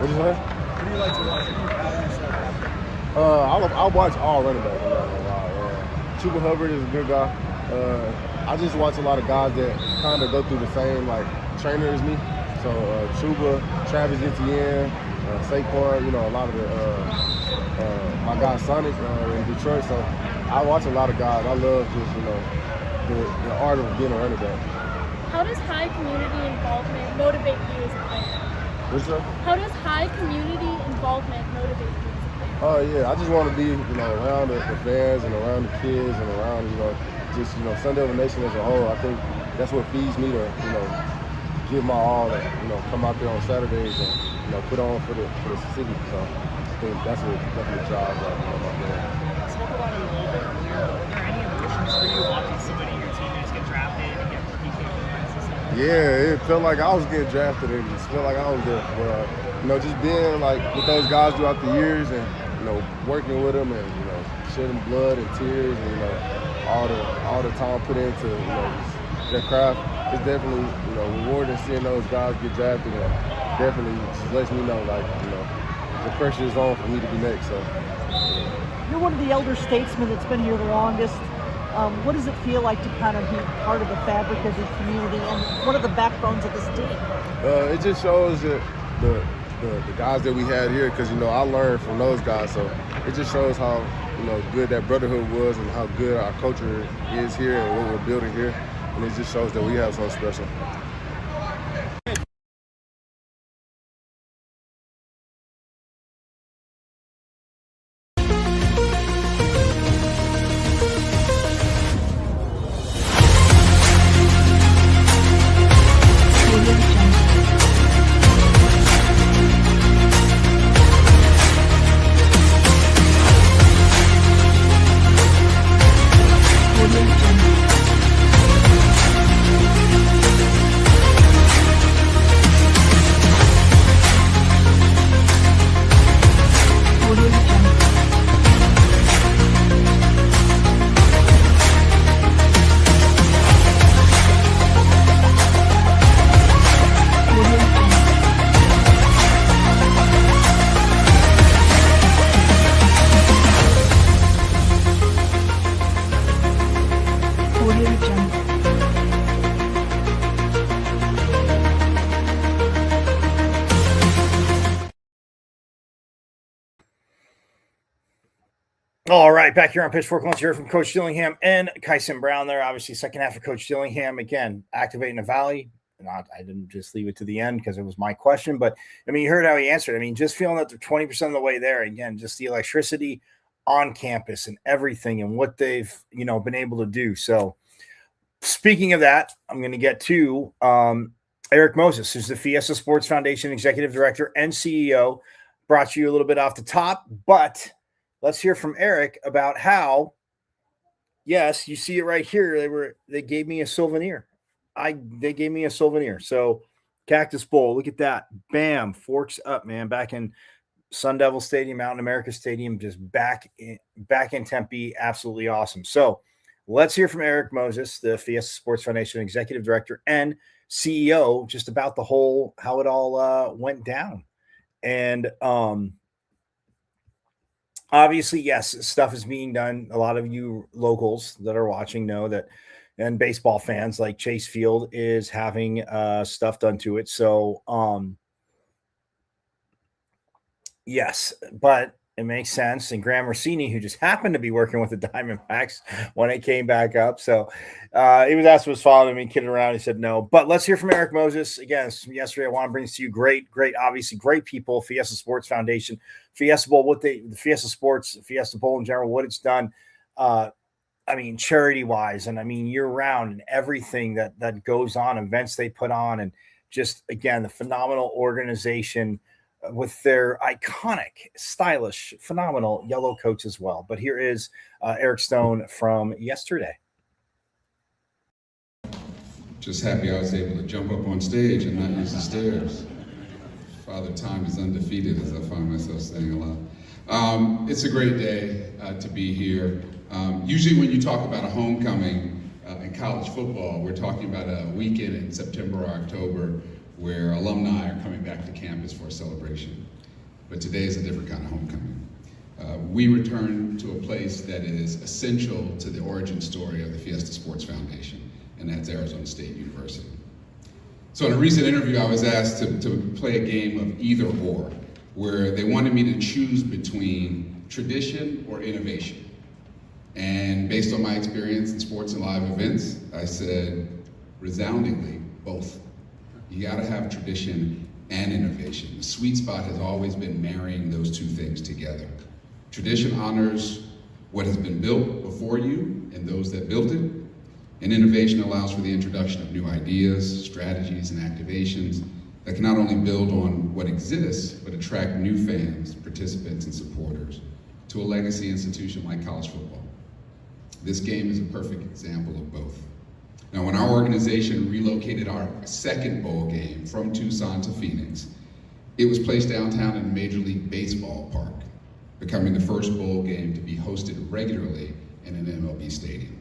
What do you say? What do you like to watch? Who do you pattern yourself after? I watch all running backs. Chuba Hubbard is a good guy. I just watch a lot of guys that kind of go through the same trainer as me. So Chuba, Travis Etienne, Saquon, a lot of my guy Sonic in Detroit. So I watch a lot of guys. I love just the art of being a running back. How does high community involvement motivate you as a player? What's up? How does high community involvement motivate you as a player? Oh yeah, I just want to be around the fans and around the kids and around just Sun Devil Nation as a whole. I think that's what feeds me to give my all and come out there on Saturdays and put on for the city. So I think that's what definitely drives my game. Spoke about it a little bit earlier. Are there any emotions for you watching somebody in your teammates get drafted and get rookie capabilities? Yeah, it felt like I was getting drafted. It just felt like I was there. But just being with those guys throughout the years and working with them and shedding blood and tears and all the time put into their craft, it's definitely rewarding seeing those guys get drafted, and definitely just lets me know the pressure is on for me to be next. So You're one of the elder statesmen that's been here the longest. What does it feel like to kind of be part of the fabric of the community and one of the backbones of this team? It just shows that the guys that we had here, because I learned from those guys, so it just shows how good that brotherhood was and how good our culture is here and what we're building here, and it just shows that we have something special. All right, back here on Pitchfork Lunch here from Coach Dillingham and Kyson Brown there. Obviously, second half of Coach Dillingham. Again, activating the Valley. I didn't just leave it to the end because it was my question. But, you heard how he answered. Just feeling that they're 20% of the way there. Again, just the electricity on campus and everything and what they've, been able to do. So, speaking of that, I'm going to get to Eric Moses, who's the Fiesta Sports Foundation Executive Director and CEO. Brought you a little bit off the top, but let's hear from Eric about how, yes, you see it right here. They gave me a souvenir. They gave me a souvenir. So Cactus Bowl, look at that. Bam, forks up, man. Back in Sun Devil Stadium, Mountain America Stadium, just back in Tempe. Absolutely awesome. So let's hear from Eric Moses, the Fiesta Sports Foundation Executive Director and CEO, just about how it all went down. And obviously, yes, stuff is being done. A lot of you locals that are watching know that, and baseball fans, like Chase Field is having stuff done to it. So, yes, but It makes sense. And Graham Rossini, who just happened to be working with the Diamondbacks when it came back up. So he was asked if he was following me, kidding around. He said no. But let's hear from Eric Moses. Again, from yesterday, I want to bring this to you. Great, obviously great people. Fiesta Sports Foundation, Fiesta Bowl, the Fiesta Sports, Fiesta Bowl in general, what it's done. Charity-wise, and year-round, and everything that goes on, events they put on, and just, again, the phenomenal organization with their iconic, stylish, phenomenal yellow coats as well. But here is Eric Stone from yesterday. Just happy I was able to jump up on stage and not use the stairs. Father Time is undefeated, as I find myself saying a lot. It's a great day to be here. Usually when you talk about a homecoming in college football, we're talking about a weekend in September or October where alumni are coming back to campus for a celebration. But today is a different kind of homecoming. We return to a place that is essential to the origin story of the Fiesta Sports Foundation, and that's Arizona State University. So in a recent interview, I was asked to play a game of either or, where they wanted me to choose between tradition or innovation. And based on my experience in sports and live events, I said resoundingly, both. You gotta have tradition and innovation. The sweet spot has always been marrying those two things together. Tradition honors what has been built before you and those that built it, and innovation allows for the introduction of new ideas, strategies, and activations that can not only build on what exists, but attract new fans, participants, and supporters to a legacy institution like college football. This game is a perfect example of both. Now, when our organization relocated our second bowl game from Tucson to Phoenix, it was placed downtown in a Major League Baseball park, becoming the first bowl game to be hosted regularly in an MLB stadium.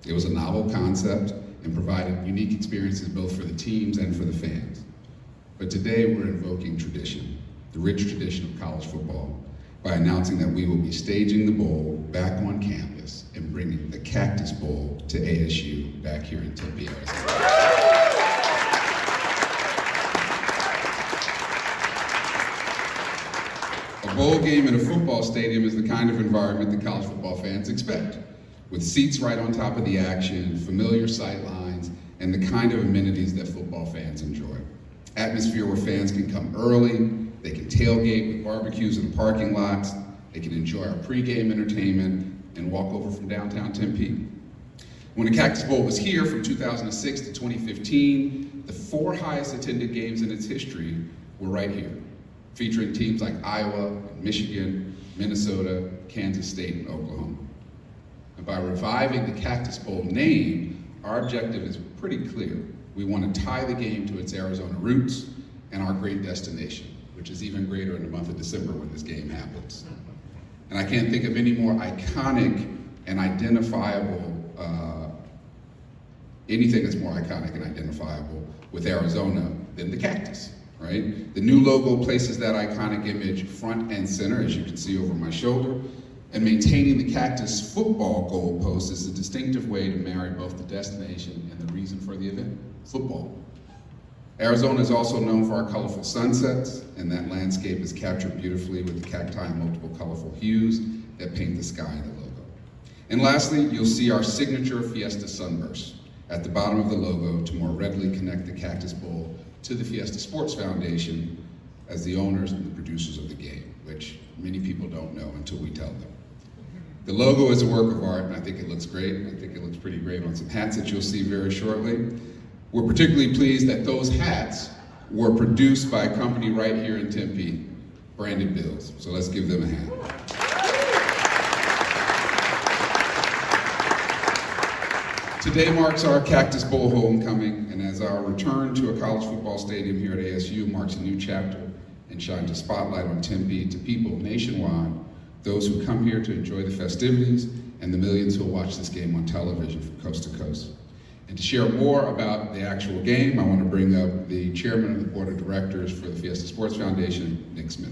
It was a novel concept and provided unique experiences both for the teams and for the fans. But today we're invoking tradition, the rich tradition of college football, by announcing that we will be staging the bowl back on campus and bringing the Cactus Bowl to ASU back here in Tempe, Arizona. A bowl game in a football stadium is the kind of environment that college football fans expect, with seats right on top of the action, familiar sight lines, and the kind of amenities that football fans enjoy. Atmosphere where fans can come early, they can tailgate with barbecues in the parking lots, they can enjoy our pregame entertainment, and walk over from downtown Tempe. When the Cactus Bowl was here from 2006 to 2015, the 4 highest attended games in its history were right here, featuring teams like Iowa, Michigan, Minnesota, Kansas State, and Oklahoma. And by reviving the Cactus Bowl name, our objective is pretty clear. We want to tie the game to its Arizona roots and our great destination, which is even greater in the month of December when this game happens. And I can't think of any more iconic and identifiable, anything that's more iconic and identifiable with Arizona than the cactus, right? The new logo places that iconic image front and center, as you can see over my shoulder, and maintaining the Cactus football goalpost is a distinctive way to marry both the destination and the reason for the event, football. Arizona is also known for our colorful sunsets, and that landscape is captured beautifully with the cacti and multiple colorful hues that paint the sky and the logo. And lastly, you'll see our signature Fiesta sunburst at the bottom of the logo to more readily connect the Cactus Bowl to the Fiesta Sports Foundation as the owners and the producers of the game, which many people don't know until we tell them. The logo is a work of art, and I think it looks great. I think it looks pretty great on some hats that you'll see very shortly. We're particularly pleased that those hats were produced by a company right here in Tempe, Branded Bills. So let's give them a hand. Today marks our Cactus Bowl homecoming, and as our return to a college football stadium here at ASU marks a new chapter and shines a spotlight on Tempe to people nationwide, those who come here to enjoy the festivities, and the millions who will watch this game on television from coast to coast. And to share more about the actual game, I want to bring up the chairman of the board of directors for the Fiesta Sports Foundation, Nick Smith.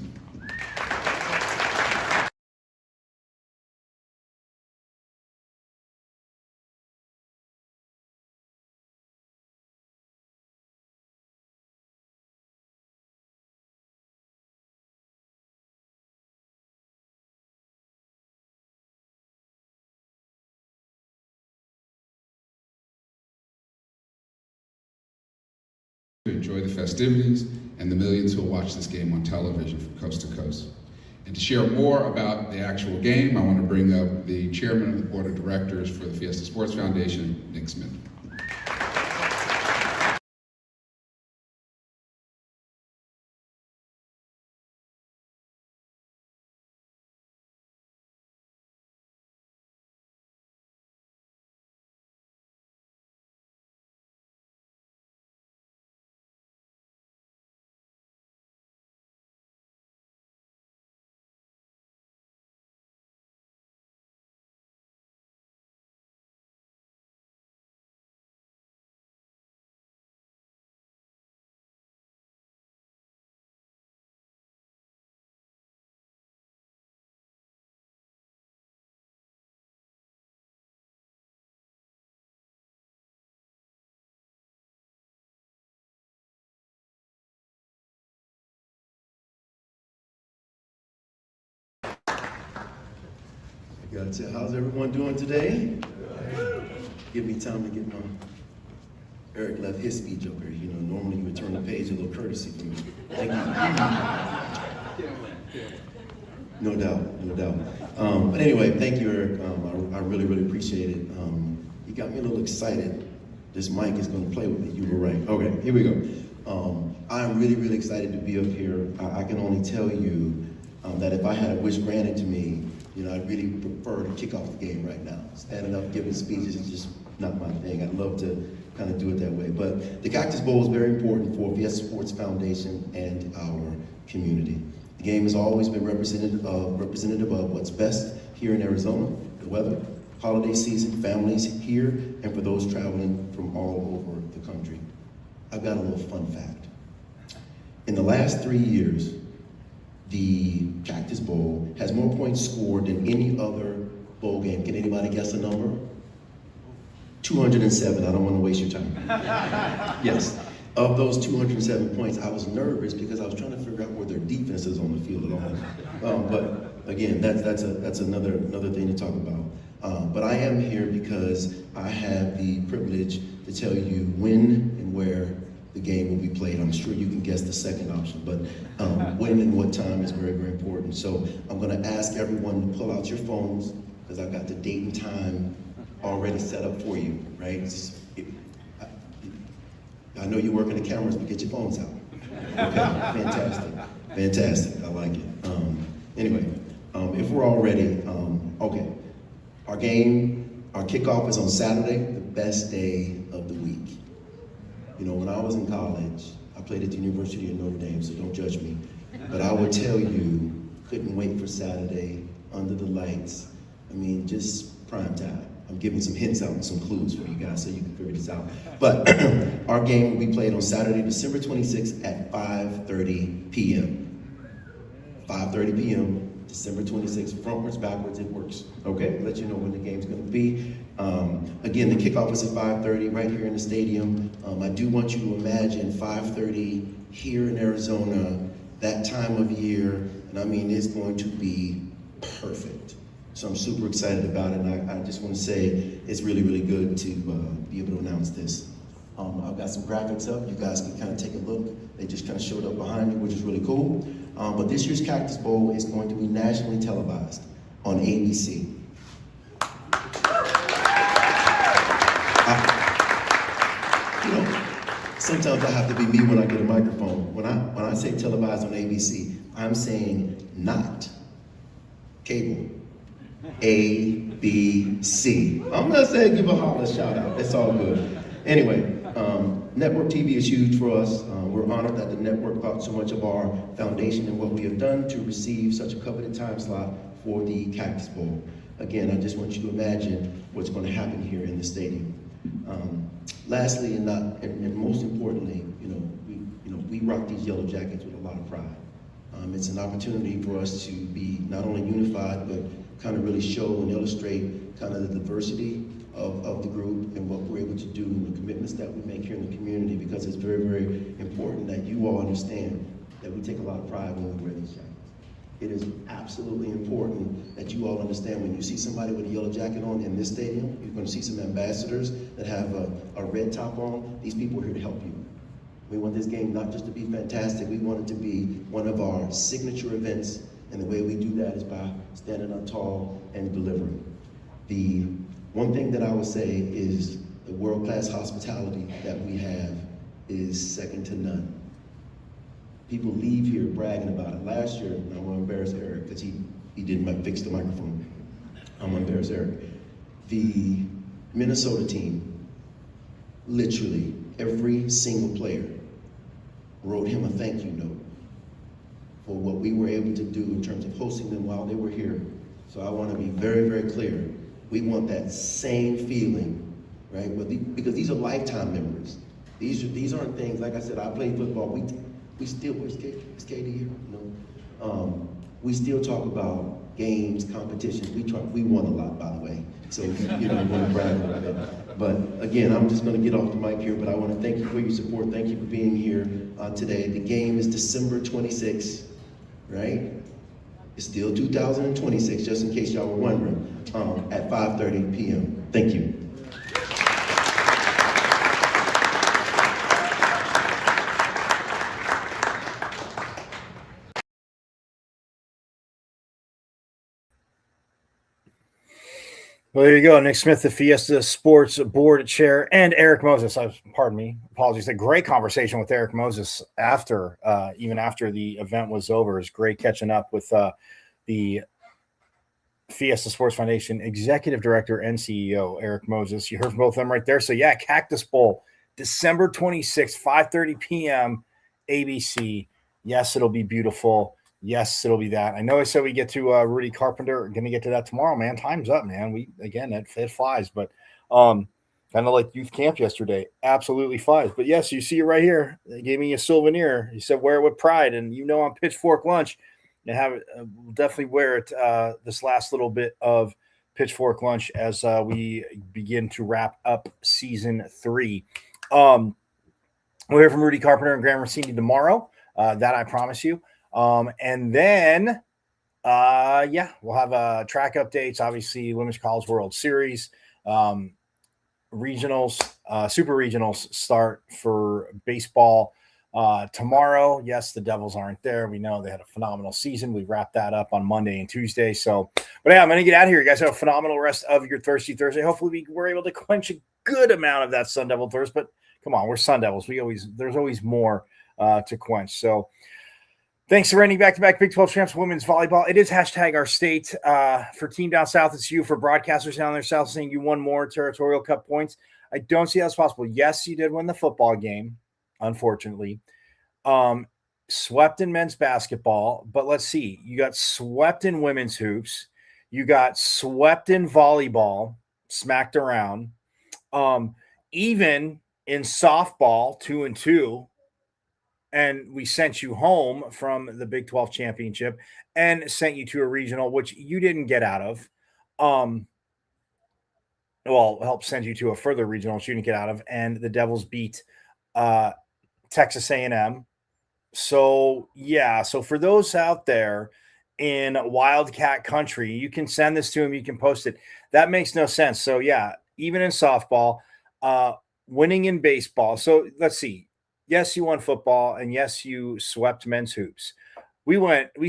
to enjoy the festivities and the millions who will watch this game on television from coast to coast. And to share more about the actual game, I want to bring up the chairman of the board of directors for the Fiesta Sports Foundation, Nick Smith. How's everyone doing today? Give me time to get my Eric left his speech up here. You know, normally you would turn the page, a little courtesy for me. Thank you. No doubt, no doubt. But anyway, thank you, Eric. I really, really appreciate it. You got me a little excited. This mic is going to play with me. You were right. Okay, here we go. I'm really, really excited to be up here. I can only tell you that if I had a wish granted to me, you know, I'd really prefer to kick off the game right now. Standing up, giving speeches is just not my thing. I'd love to kind of do it that way. But the Cactus Bowl is very important for Fiesta Sports Foundation and our community. The game has always been representative of what's best here in Arizona, the weather, holiday season, families here, and for those traveling from all over the country. I've got a little fun fact. In the last 3 years, the Cactus Bowl has more points scored than any other bowl game. Can anybody guess a number? 207. I don't want to waste your time. Yes. Of those 207 points, I was nervous because I was trying to figure out where their defense is on the field at all. But again, that's another thing to talk about. But I am here because I have the privilege to tell you when and where the game will be played. I'm sure you can guess the second option, but when and what time is very, very important. So I'm gonna ask everyone to pull out your phones because I've got the date and time already set up for you, right? I know you're working the cameras, but get your phones out. Okay, fantastic, fantastic, I like it. Anyway, if we're all ready, okay. Our kickoff is on Saturday, the best day of the week. You know, when I was in college, I played at the University of Notre Dame, so don't judge me. But I would tell you, couldn't wait for Saturday, under the lights. I mean, just prime time. I'm giving some hints out and some clues for you guys so you can figure this out. But our game will be played on Saturday, December 26th at 5:30 p.m. 5:30 p.m., December 26th, frontwards, backwards, it works. Okay, let you know when the game's gonna be. Again, the kickoff is at 5:30 right here in the stadium. I do want you to imagine 5:30 here in Arizona, that time of year, and I mean, it's going to be perfect. So I'm super excited about it, and I just want to say it's really, really good to be able to announce this. I've got some graphics up. You guys can kind of take a look. They just kind of showed up behind you, which is really cool. But this year's Cactus Bowl is going to be nationally televised on ABC. You know, sometimes I have to be me when I get a microphone. When I say televised on ABC, I'm saying not cable. ABC. I'm not saying give a holler shout out. It's all good. Anyway, network TV is huge for us. We're honored that the network thought so much of our foundation and what we have done to receive such a coveted time slot for the Cactus Bowl. Again, I just want you to imagine what's going to happen here in the stadium. Lastly, and most importantly, we rock these yellow jackets with a lot of pride. It's an opportunity for us to be not only unified, but kind of really show and illustrate kind of the diversity of the group and what we're able to do and the commitments that we make here in the community, because it's very, very important that you all understand that we take a lot of pride when we wear these jackets. It is absolutely important that you all understand when you see somebody with a yellow jacket on in this stadium, you're going to see some ambassadors that have a red top on. These people are here to help you. We want this game not just to be fantastic, we want it to be one of our signature events, and the way we do that is by standing up tall and delivering. The one thing that I would say is the world-class hospitality that we have is second to none. People leave here bragging about it. Last year, and I want to embarrass Eric because he didn't fix the microphone. I'm going to embarrass Eric. The Minnesota team, literally every single player wrote him a thank you note for what we were able to do in terms of hosting them while they were here. So I want to be very, very clear. We want that same feeling, right? Because these are lifetime memories. These aren't things, like I said, I played football. We still, where's KD here? No. We still talk about games, competitions. We won a lot, by the way. So, you know, I want to brag about it. But again, I'm just going to get off the mic here, but I want to thank you for your support. Thank you for being here today. The game is December 26th, right? It's still 2026, just in case y'all were wondering, at 5:30 p.m. Thank you. Well, there you go. Nick Smith, the Fiesta Sports Board Chair, and Eric Moses. Pardon me. Apologies. A great conversation with Eric Moses after, even after the event was over. It was great catching up with the Fiesta Sports Foundation Executive Director and CEO, Eric Moses. You heard from both of them right there. So, yeah, Cactus Bowl, December 26th, 5:30 p.m., ABC. Yes, it'll be beautiful. Yes, it'll be that. I know I said we get to Rudy Carpenter. Going to get to that tomorrow, man. Time's up, man. It flies, but kind of like youth camp yesterday. Absolutely flies. But yes, you see it right here. They gave me a souvenir. You said wear it with pride, and you know on Pitchfork Lunch, and have it. We'll definitely wear it this last little bit of Pitchfork Lunch as we begin to wrap up season 3. We'll hear from Rudy Carpenter and Graham Rossini tomorrow. That I promise you. And then, we'll have track updates, obviously Women's College World Series, regionals, super regionals start for baseball tomorrow. Yes, the Devils aren't there. We know they had a phenomenal season. We wrapped that up on Monday and Tuesday. So, but yeah, I'm going to get out of here. You guys have a phenomenal rest of your Thirsty Thursday. Hopefully we were able to quench a good amount of that Sun Devil thirst, but come on, we're Sun Devils. There's always more to quench. So, thanks for running back-to-back Big 12 champs women's volleyball. It is hashtag our state. For Team Down South, it's you. For broadcasters down there south, saying you won more Territorial Cup points. I don't see how that's possible. Yes, you did win the football game, unfortunately. Swept in men's basketball, but let's see. You got swept in women's hoops. You got swept in volleyball, smacked around. Even in softball, 2-2. And we sent you home from the Big 12 championship and sent you to a regional, which you didn't get out of. Help send you to a further regional, which you didn't get out of. And the Devils beat Texas A&M. So, yeah. So for those out there in Wildcat country, you can send this to them. You can post it. That makes no sense. So, yeah, even in softball, winning in baseball. So let's see. Yes, you won football, and yes, you swept men's hoops. We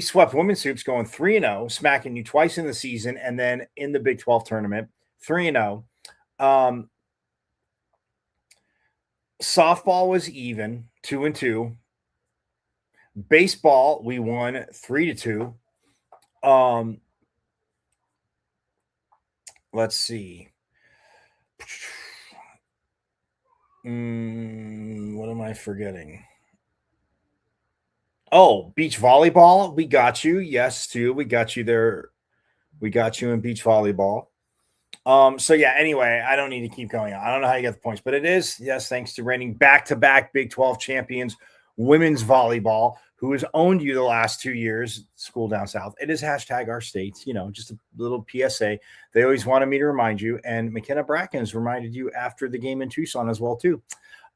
swept women's hoops going 3-0, smacking you twice in the season, and then in the Big 12 tournament, 3-0. Softball was even, 2-2. Baseball, we won 3-2. Let's see. What am I forgetting? Oh, beach volleyball. We got you. Yes, too. We got you there. We got you in beach volleyball. So yeah, anyway, I don't need to keep going on. I don't know how you get the points, but it is, yes, thanks to reigning back-to-back Big 12 champions, women's volleyball, who has owned you the last 2 years, school down south. It is hashtag our states, just a little PSA. They always wanted me to remind you, and McKenna Brackens reminded you after the game in Tucson as well, too.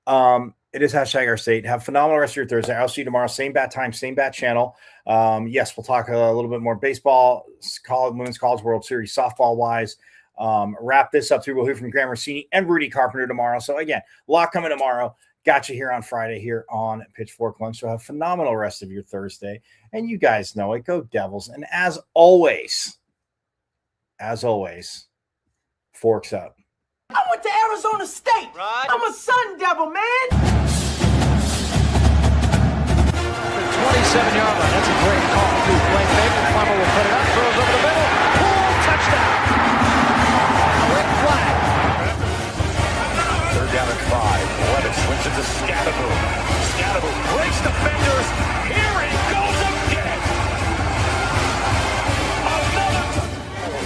It is hashtag our state. Have a phenomenal rest of your Thursday. I'll see you tomorrow. Same bat time, same bat channel. Yes, we'll talk a little bit more baseball, women's college World Series, softball wise. wrap this up through. We'll hear from Graham Rossini and Rudy Carpenter tomorrow. So again, a lot coming tomorrow. Got you here on Friday here on Pitchfork Lunch. So have a phenomenal rest of your Thursday. And you guys know it. Go Devils. And as always, forks up. I went to Arizona State. Right. I'm a Sun Devil, man. 27-yard line. That's a great call. Two play fake. Plummer will put it up. Throws over the middle. Pull. Touchdown. Quick flag. Third down and 5. Levis swings it to Scadaboo. Scadaboo breaks defenders. Here he goes again.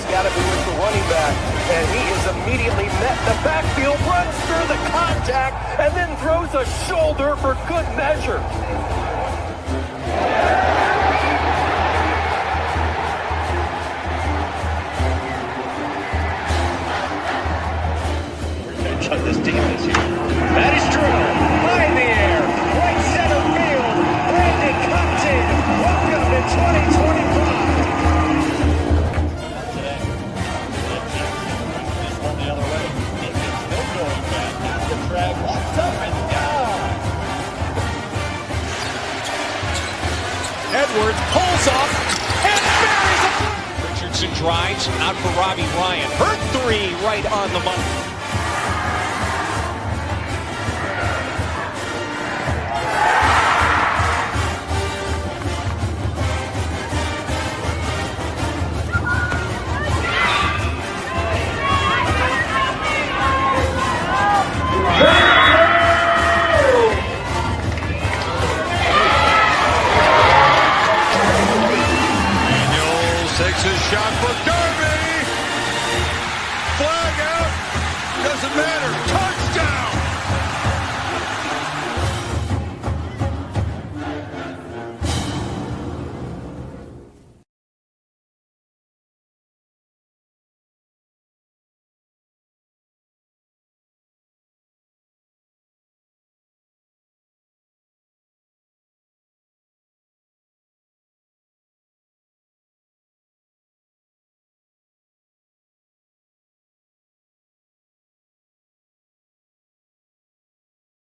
Scadaboo is the running back, and he is immediately met in the backfield, runs through the contact, and then throws a shoulder for good measure. Revenge on this defense here. That is true. High in the air. Right center field. Brandon Compton. Welcome to 2025. Edwards pulls off and buries it. Richardson drives out for Robbie Ryan. Hurt 3 right on the money.